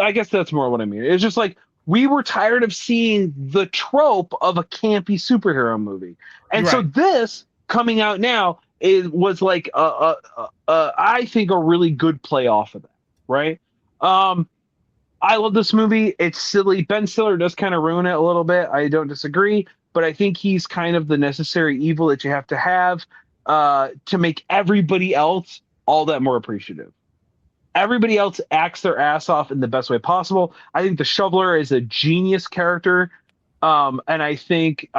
I guess that's more what I mean. It's just like we were tired of seeing the trope of a campy superhero movie, and so this coming out now was like I think a really good play off of that. Right. I love this movie. It's silly. Ben Stiller does kind of ruin it a little bit. I don't disagree, but I think he's kind of the necessary evil that you have to make everybody else all that more appreciative. Everybody else acts their ass off in the best way possible. I think the Shoveler is a genius character. And I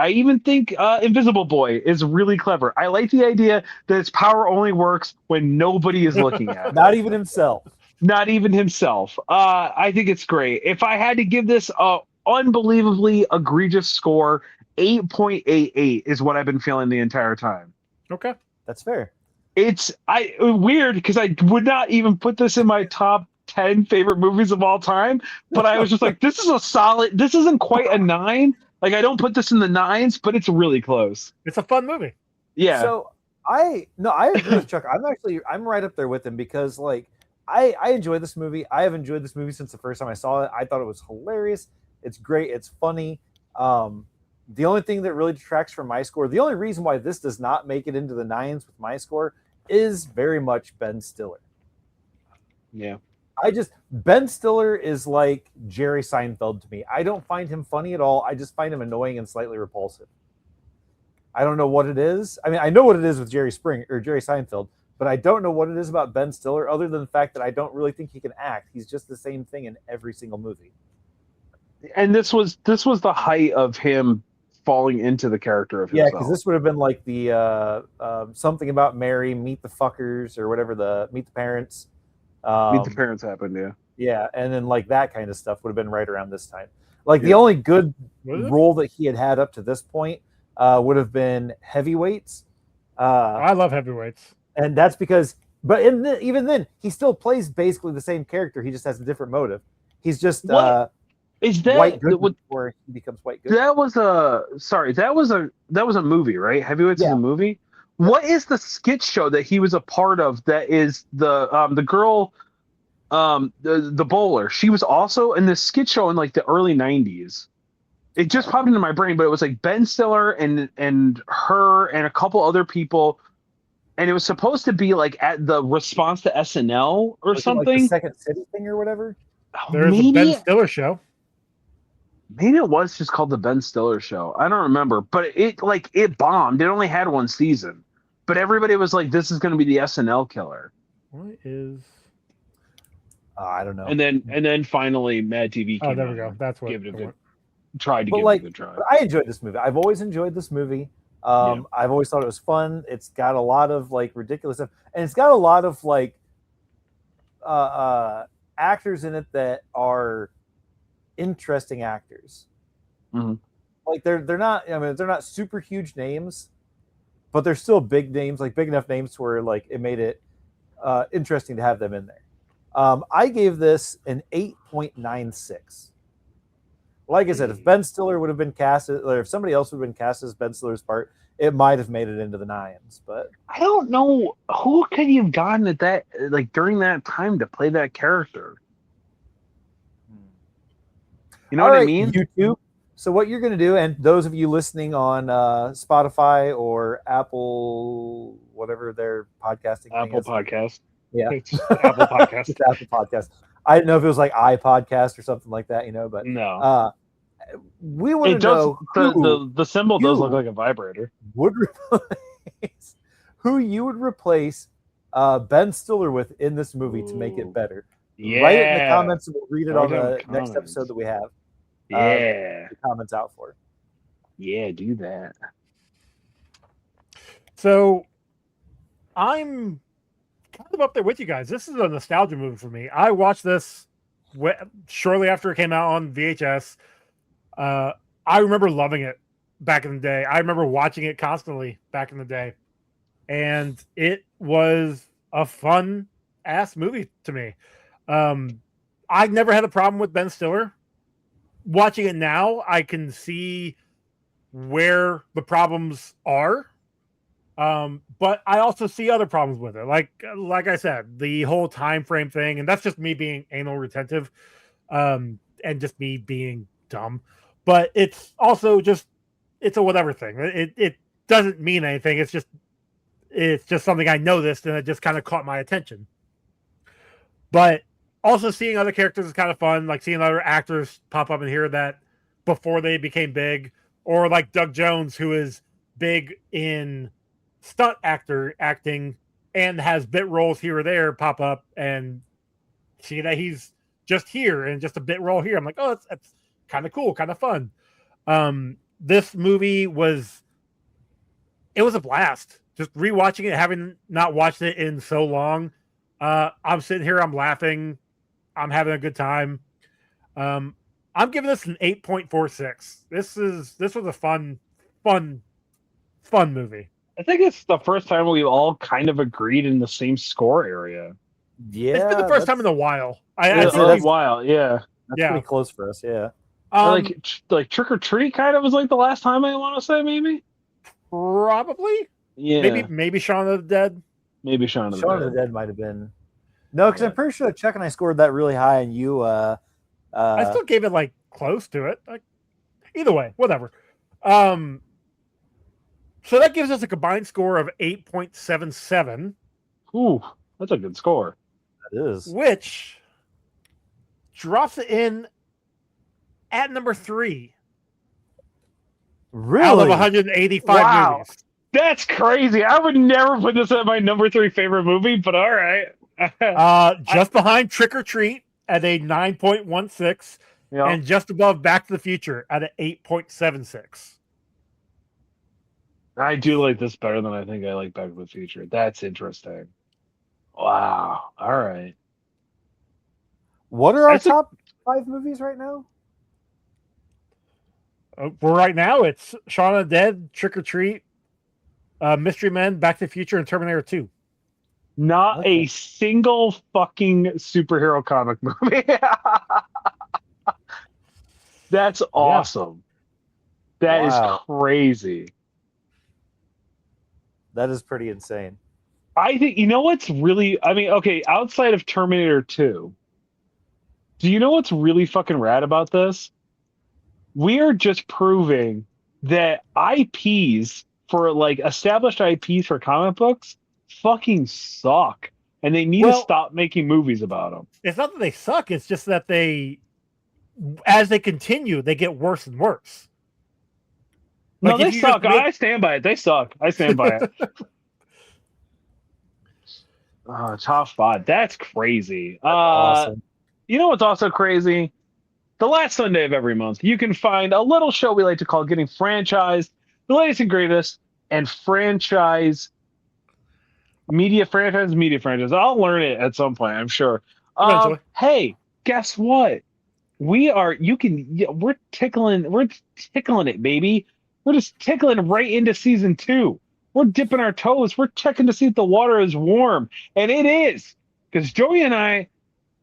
even think Invisible Boy is really clever. I like the idea that his power only works when nobody is looking at it. Not even himself. Not even himself. I think it's great. If I had to give this a unbelievably egregious score, 8.88 is what I've been feeling the entire time. Okay. That's fair. It's weird because I would not even put this in my top 10 favorite movies of all time, but I was just like, this isn't quite a 9. Like I don't put this in the 9s, but it's really close. It's a fun movie. Yeah. So I agree with Chuck. I'm right up there with him because like I enjoy this movie. I have enjoyed this movie since the first time I saw it. I thought it was hilarious. It's great. It's funny. The only thing that really detracts from my score, the only reason why this does not make it into the 9s with my score is very much Ben Stiller. Yeah. Ben Stiller is like Jerry Seinfeld to me. I don't find him funny at all. I just find him annoying and slightly repulsive. I don't know what it is. I mean, I know what it is with Jerry Seinfeld, but I don't know what it is about Ben Stiller other than the fact that I don't really think he can act. He's just the same thing in every single movie. And this was the height of him falling into the character of himself. Yeah, because this would have been like the something about Mary, Meet the Fuckers, or whatever, Meet the Parents. Meet the Parents happened, yeah. Yeah, and then like that kind of stuff would have been right around this time. Like the only good role that he had up to this point would have been Heavyweights. I love Heavyweights. And that's because, but even then, he still plays basically the same character. He just has a different motive. He's just is that white good before he becomes white good. That was a movie, right? Heavyweights is a movie. What is the skit show that he was a part of? That is the girl, the bowler. She was also in this skit show in like the early 90s. It just popped into my brain, but it was like Ben Stiller and her and a couple other people. And it was supposed to be like at the response to SNL or something. Like the Second City thing or whatever. There's a Ben Stiller show. Maybe it was just called the Ben Stiller Show. I don't remember, but it bombed. It only had one season, but everybody was like, "This is going to be the SNL killer." What is? I don't know. And then finally, Mad TV came. Oh, there we go. That's what. Tried to give it a good try. But I enjoyed this movie. I've always enjoyed this movie. I've always thought it was fun. It's got a lot of like ridiculous stuff, and it's got a lot of like actors in it that are interesting actors. Mm-hmm. Like they're not. I mean, they're not super huge names, but they're still big names, like big enough names where like it made it interesting to have them in there. I gave this an 8.96. Like I said, if Ben Stiller would have been cast, or if somebody else would have been cast as Ben Stiller's part, it might have made it into the nines. But I don't know who could you have gotten at that, like during that time, to play that character. You know all what right, I mean? YouTube. So what you're going to do, and those of you listening on Spotify or Apple, whatever their podcasting Apple thing is. Podcast. Yeah. It's Apple Podcast. It's Apple Podcast. I didn't know if it was like iPodcast or something like that, but no. We want to know the symbol does look like a vibrator. Would replace who you would replace Ben Stiller with in this movie to make it better. Yeah. Write it in the comments and we'll read it on the next episode that we have. Yeah. The comments out for. Yeah, do that. So I'm kind of up there with you guys. This is a nostalgia movie for me. I watched this shortly after it came out on VHS. I remember loving it back in the day. I remember watching it constantly back in the day. And it was a fun ass movie to me. I never had a problem with Ben Stiller. Watching it now, I can see where the problems are. But I also see other problems with it. Like I said, the whole time frame thing, and that's just me being anal retentive, and just me being dumb. But it's also just it's a whatever thing. It doesn't mean anything. It's just something I noticed, and it just kind of caught my attention. But also seeing other characters is kind of fun, like seeing other actors pop up in here that before they became big, or like Doug Jones, who is big in stunt acting and has bit roles here or there pop up, and see that he's just here and just a bit role here. I'm like, oh, that's kind of cool, kind of fun. This movie it was a blast. Just rewatching it, having not watched it in so long. I'm sitting here, I'm laughing, I'm having a good time. I'm giving this an 8.46. This was a fun movie. I think it's the first time we all kind of agreed in the same score area. Yeah, it's been the first time in a while. That's a while, yeah. That's pretty close for us, yeah. Like Trick or Treat kind of was like the last time, I want to say, maybe. Probably. Yeah. Maybe Shaun of the Dead. Maybe Shaun of the Dead might have been. No, because I'm pretty sure Chuck and I scored that really high, and you. I still gave it like close to it. Either way, whatever. So that gives us a combined score of 8.77. Ooh, that's a good score. That is. Which drops it in at number 3. Really? Out of 185 movies. That's crazy. I would never put this at my number 3 favorite movie, but all right. Just behind Trick or Treat at a 9.16, and just above Back to the Future at an 8.76. I do like this better than I think I like Back to the Future. That's interesting. Wow. All right. What are our top 5 movies right now? For right now, it's Shaun of the Dead, Trick or Treat, Mystery Men, Back to the Future, and Terminator 2. Not a single fucking superhero comic movie. That's awesome. That is crazy. That is pretty insane. I think, you know what's really, okay, outside of Terminator 2, do you know what's really fucking rad about this? We are just proving that IPs for like established IPs for comic books fucking suck, and they need to stop making movies about them. It's not that they suck, it's just that as they continue, they get worse and worse. No, they suck. I stand by it. They suck. I stand by it. Top 5. That's crazy. Awesome. You know what's also crazy? The last Sunday of every month, you can find a little show we like to call Getting Franchised, the latest and greatest, and media franchise. I'll learn it at some point, I'm sure. Hey, guess what? We're tickling it, baby. We're just tickling right into season 2. We're dipping our toes. We're checking to see if the water is warm. And it is. Because Joey and I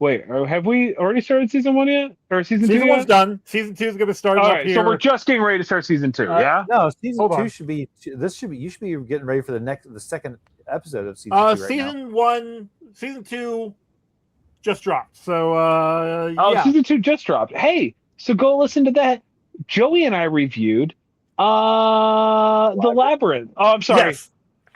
Wait, have we already started season 1 yet? Or season 2 Season yet? 1's done. Season 2 is going to start All up right, here. so we're just getting ready to start season 2, yeah? No, season Hold 2 on. should be. This should be. You should be getting ready for the second episode of season 2 right season now. 1, season 2 just dropped. So yeah. Season 2 just dropped. Hey, so go listen to that. Joey and I reviewed the Labyrinth. Oh, I'm sorry. Yes.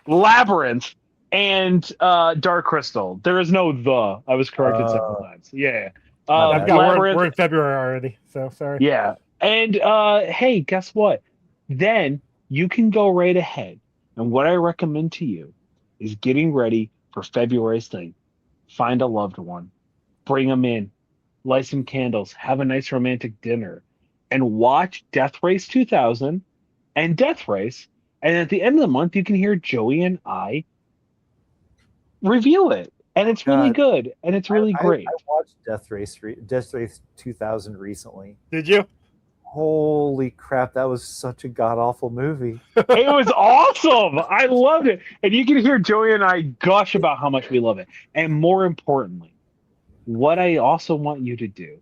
Labyrinth and Dark Crystal. There is no the. I was corrected several times. Yeah. We're in February already, so sorry. Yeah. And hey, guess what? Then you can go right ahead. And what I recommend to you is getting ready for February's thing. Find a loved one. Bring them in. Light some candles. Have a nice romantic dinner. And watch Death Race 2000 and Death Race. And at the end of the month, you can hear Joey and I review it. And it's really good. And it's really great. I watched Death Race 2000 recently. Did you? Holy crap, that was such a god-awful movie. It was awesome. I loved it. And you can hear Joey and I gush about how much we love it. And more importantly, what I also want you to do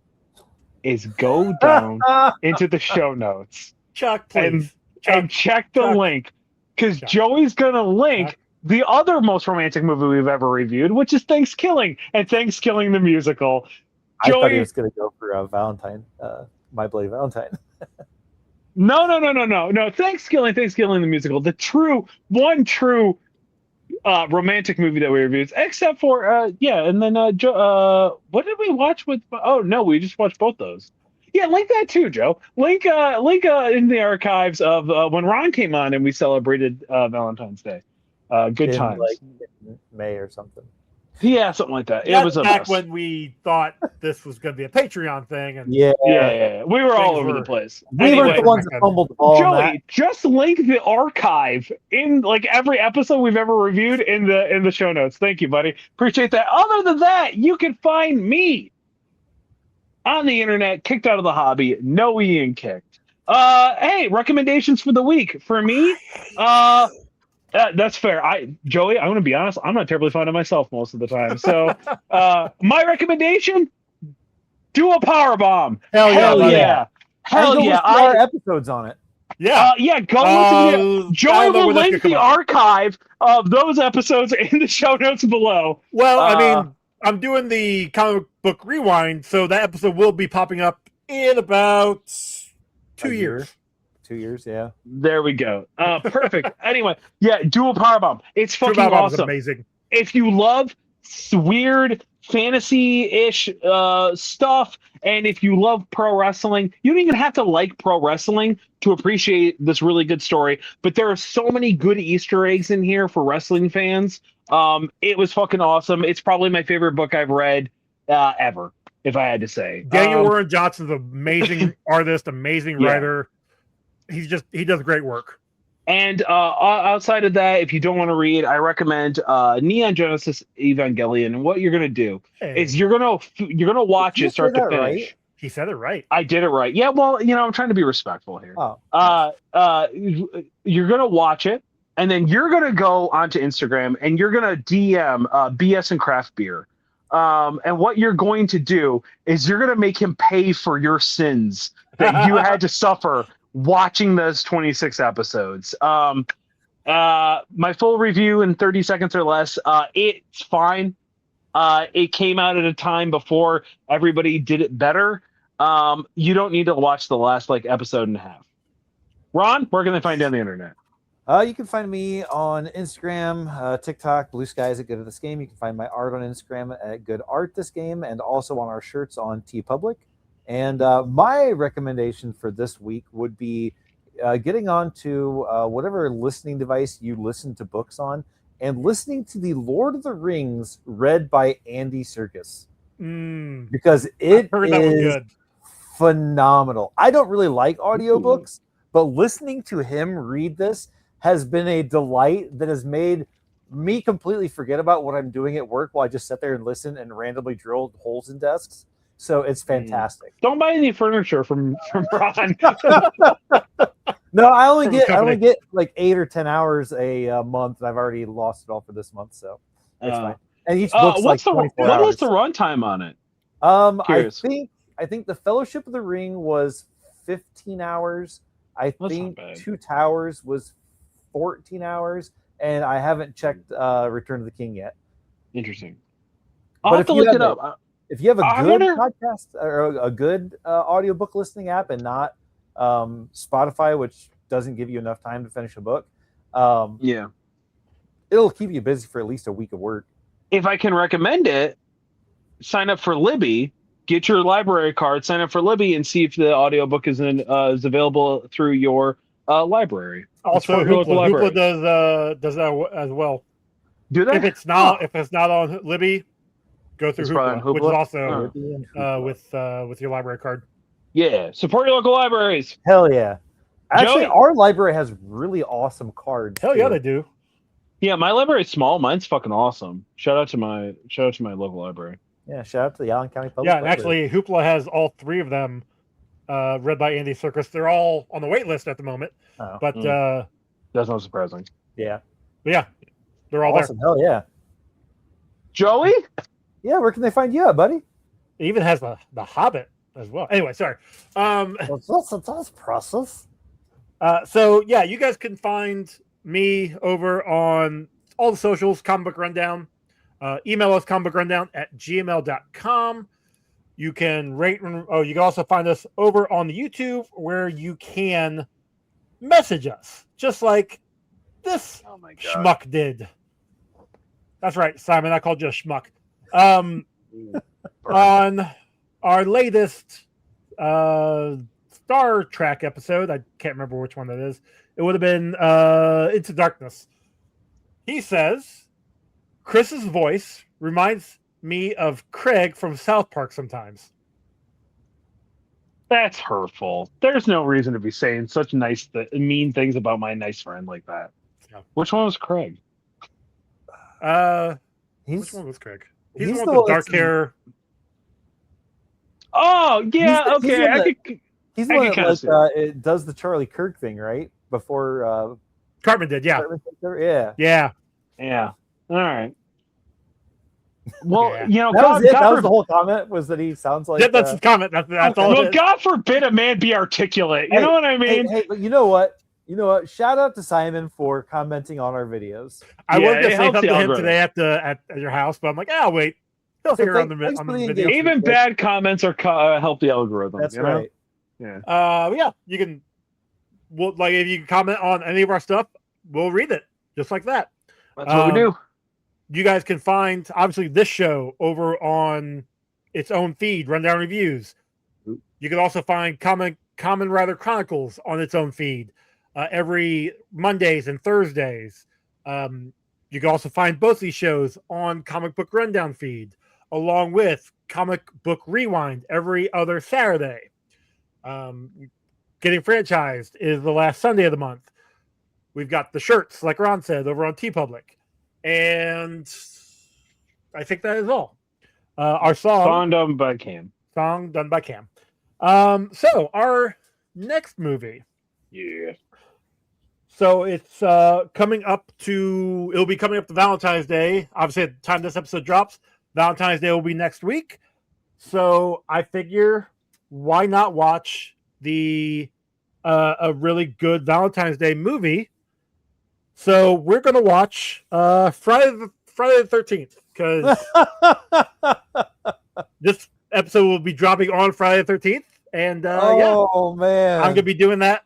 is go down into the show notes Chuck, please. and check the link. Because Joey's going to link the other most romantic movie we've ever reviewed, which is Thanksgiving and Thanksgiving the musical. I thought he was going to go for Valentine. My Bloody Valentine. No. Thanksgiving the musical. The true romantic movie that we reviewed, except for and then what did we watch with? Oh no, we just watched both those. Yeah, link that too, Joe. Link in the archives of when Ron came on and we celebrated Valentine's Day. Good times. Like May or something. Yeah, something like that. That's it was back when we thought this was going to be a Patreon thing. And yeah. We were all over the place. We were the ones that fumbled the ball. Joey, just link the archive in like every episode we've ever reviewed in the show notes. Thank you, buddy. Appreciate that. Other than that, you can find me on the internet, kicked out of the hobby. No Ian kicked. Hey, recommendations for the week. For me, that's fair. Joey, I'm going to be honest. I'm not terribly fond of myself most of the time. So, my recommendation: do a power bomb. Hell yeah! Our episodes on it. Yeah, go listen to it. Joey will link the archive of those episodes in the show notes below. Well, I mean, I'm doing the comic book rewind, so that episode will be popping up in about 2 years. 2 years, yeah. There we go. Perfect. Anyway, yeah, do a powerbomb. It's fucking awesome. Amazing. If you love weird fantasy-ish stuff, and if you love pro wrestling, you don't even have to like pro wrestling to appreciate this really good story. But there are so many good Easter eggs in here for wrestling fans. It was fucking awesome. It's probably my favorite book I've read ever, if I had to say. Daniel Warren Johnson's an amazing artist, amazing writer. He does great work. And outside of that, if you don't want to read, I recommend Neon Genesis Evangelion. And what you're gonna do is you're gonna watch it start to finish. Right? He said it right. I did it right. Yeah, well, I'm trying to be respectful here. You're gonna watch it, and then you're gonna go onto Instagram and you're gonna DM BS and Craft Beer. And what you're going to do is you're gonna make him pay for your sins that you had to suffer watching those 26 episodes. My full review in 30 seconds or less. It's fine. It came out at a time before everybody did it better. You don't need to watch the last episode and a half. Ron, where can they find you on the internet? You can find me on Instagram, TikTok, Bluesky is at Good at This Game. You can find my art on Instagram at Good Art This Game, and also on our shirts on TeePublic. And my recommendation for this week would be getting onto whatever listening device you listen to books on and listening to the Lord of the Rings read by Andy Serkis. Because it is phenomenal. I don't really like audiobooks, but listening to him read this has been a delight that has made me completely forget about what I'm doing at work while I just sit there and listen and randomly drill holes in desks. So it's fantastic. Don't buy any furniture from Ron. No, I only get like 8 or 10 hours a month, and I've already lost it all for this month. So it's fine. And each book's like 24 hours. What was the runtime on it? Curious. I think the Fellowship of the Ring was 15 hours. I That's think not bad. Two Towers was 14 hours, and I haven't checked Return of the King yet. Interesting. But I'll have to look it up. If you have a I good wonder- podcast or a good audiobook listening app and not Spotify, which doesn't give you enough time to finish a book, Yeah. it'll keep you busy for at least a week of work. If I can recommend it, sign up for Libby. Get your library card, sign up for Libby, and see if the audiobook is available through your library. Also, Support your local library. Hoopla does that as well. Do they? If it's not on Libby, go through It's probably Hoopla, on which is Hoopla? also with your library card. Yeah. Support your local libraries. Hell yeah. Actually, Joey? our library has really awesome cards. Hell yeah, too. they do. Yeah, my library's small. Mine's fucking awesome. Shout out to my local library. Yeah, shout out to the Allen County Public Yeah, and Library. actually, Hoopla has all three of them read by Andy Serkis. They're all on the wait list at the moment. Oh. But That's not surprising. Yeah. yeah, they're all Awesome. Hell yeah. Joey? Yeah, where can they find you at, buddy? there. It even has the Hobbit as well. Anyway, sorry. That's process. So yeah, you guys can find me over on all the socials, Comic Book Rundown. Email us comicbookrundown@gmail.com. You can rate. You can also find us over on the YouTube, where you can message us, just like this schmuck did. That's right, Simon. I called you a schmuck. On our latest Star Trek episode, I can't remember which one that is. It would have been Into Darkness. He says, Chris's voice reminds me of Craig from South Park sometimes. That's hurtful. There's no reason to be saying such mean things about my nice friend like that. Yeah. Which one was Craig? Which one was Craig? He's he's the the one with one the dark that's- hair. Oh, yeah, He's the I one can that kinda it does the Charlie Kirk thing, right? Before Cartman did, yeah. yeah. Yeah. Yeah. All right. Well, Yeah. you know, That was God, it. God That was for- the whole comment, was that he sounds like That's the comment. That's all well, it is. God forbid a man be articulate. You Hey, know what I mean? Hey, but you know what? Shout out to Simon for commenting on our videos. I Yeah, was going it to say helps something the to him algorithm. today at your house, but I'm like, wait. He'll hear on the thanks for the video. engagement. Even bad comments are help the algorithm. That's you know? right. Yeah. Yeah, you can. Like if you comment on any of our stuff, we'll read it just like that. That's what we do. You guys can find obviously this show over on its own feed, Rundown Reviews. You can also find Common Rider Chronicles on its own feed every Mondays and Thursdays. You can also find both these shows on Comic Book Rundown feed, along with Comic Book Rewind every other Saturday. Getting Franchised is the last Sunday of the month. We've got the shirts, like Ron said, over on TeePublic. And I think that is all. Our Song done by Cam. Song done by Cam. So our next movie. Yeah. So it's coming up to Valentine's Day. Obviously, at the time this episode drops, Valentine's Day will be next week. So I figure, why not watch a really good Valentine's Day movie? So we're gonna watch Friday the 13th, because this episode will be dropping on Friday the 13th, and man, I'm gonna be doing that.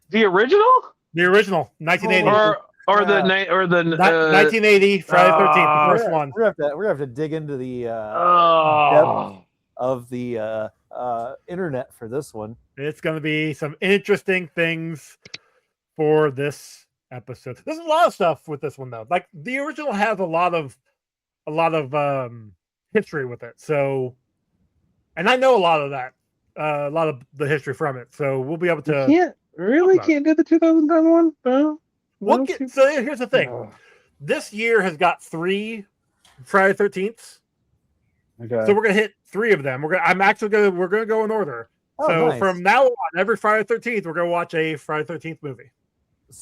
The original? The original 1980 or the 1980 Friday the 13th, the first one. We're gonna have to dig into the depth of the internet for this one. It's going to be some interesting things for this episode. There's a lot of stuff with this one though. Like the original has a lot of history with it. So, and I know a lot of that, a lot of the history from it. So we'll be able to. Can't do the 2010 one. No. So here's the thing. This year has got 3 Friday 13th. Okay. So we're gonna hit 3 of them. We're gonna go in order. So nice. from now on, every Friday 13th, we're gonna watch a Friday 13th movie.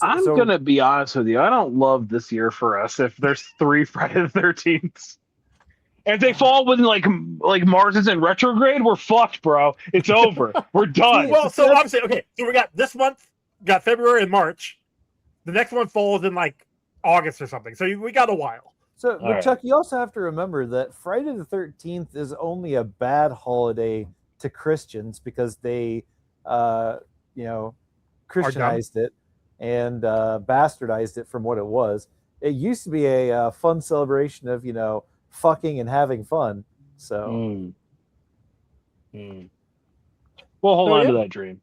I'm gonna be honest with you. I don't love this year for us if there's 3 Friday the 13th. If they fall when like Mars is in retrograde, we're fucked, bro. It's over. We're done. Well, so obviously, okay. So we got this month, got February and March. The next one falls in like August or something. So we got a while. So, but Chuck, you also have to remember that Friday the 13th is only a bad holiday to Christians because they, Christianized it and bastardized it from what it was. It used to be a fun celebration of, fucking and having fun. So, We'll hold on to that dream.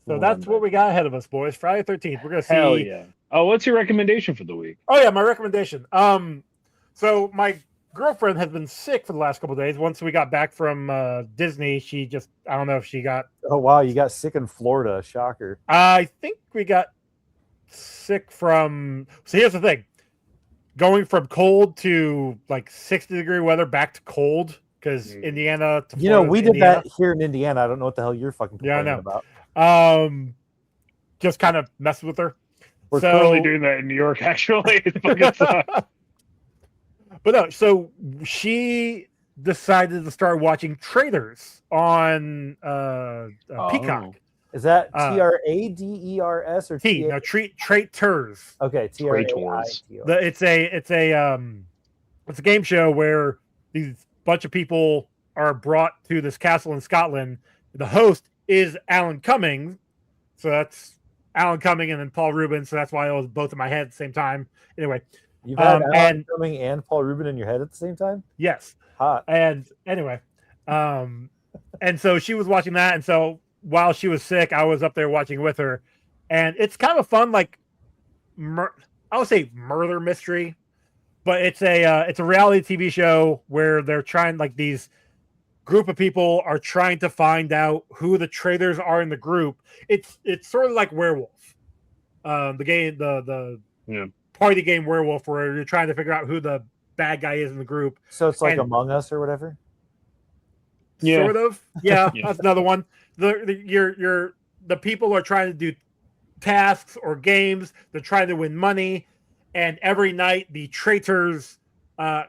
So that's what we got ahead of us, boys. Friday the 13th. We're gonna see. Hell yeah! Oh, what's your recommendation for the week? Oh yeah, my recommendation. So my girlfriend has been sick for the last couple of days. Once we got back from Disney, she just I don't know if she got. Oh wow, you got sick in Florida. Shocker. I think we got sick from. So here's the thing: going from cold to like 60-degree weather back to cold because Indiana. To Florida, we did that here in Indiana. I don't know what the hell you're fucking complaining about. Just kind of mess with her. We're currently doing that in New York, actually. It fucking sucks. But no, so she decided to start watching Traitors on Peacock. Is that Traders or T? No, Traitors. Okay, Traitors. It's a game show where these bunch of people are brought to this castle in Scotland. The host is Alan Cumming, so that's Alan Cumming and then Paul Rubin, so that's why it was both in my head at the same time. Anyway, you've had Alan Cumming and Paul Rubin in your head at the same time? Yes. Hot. And anyway, and so she was watching that, and so while she was sick, I was up there watching with her, and it's kind of fun, like I would say murder mystery, but it's a reality TV show where they're trying these group of people are trying to find out who the traitors are in the group. It's sort of like Werewolf, the game, the party game Werewolf, where you're trying to figure out who the bad guy is in the group. So it's like Among Us or whatever. Yeah. Sort of. Yeah, that's another one. The people are trying to do tasks or games. They're trying to win money, and every night the traitors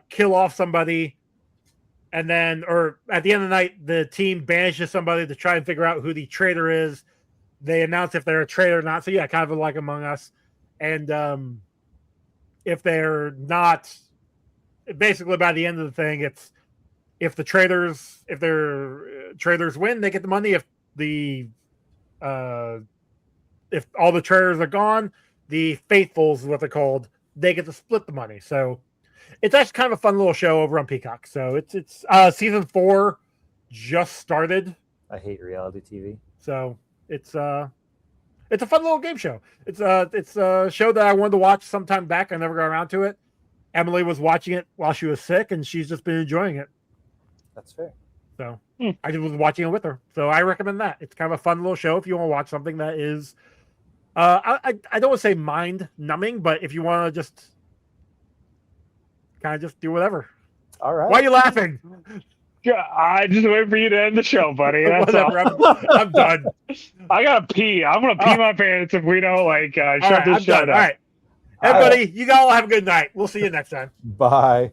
kill off somebody. And then, or at the end of the night, the team banishes somebody to try and figure out who the traitor is. They announce if they're a traitor or not. So yeah, kind of like Among Us. And if they're not, basically by the end of the thing, it's if their traitors win, they get the money. If all the traitors are gone, the faithfuls is what they're called. They get to split the money. So it's actually kind of a fun little show over on Peacock. So it's season 4 just started. I hate reality TV. So it's a fun little game show. It's a show that I wanted to watch sometime back. I never got around to it. Emily was watching it while she was sick, and she's just been enjoying it. That's fair. So I just was watching it with her. So I recommend that. It's kind of a fun little show if you want to watch something that is, I don't want to say mind numbing, but if you want to just kind of just do whatever. All right. Why are you laughing? I just wait for you to end the show, buddy. That's all. I'm done. I gotta pee. I'm gonna pee my pants if we don't shut this shit up. All right, everybody, you all have a good night. We'll see you next time. Bye.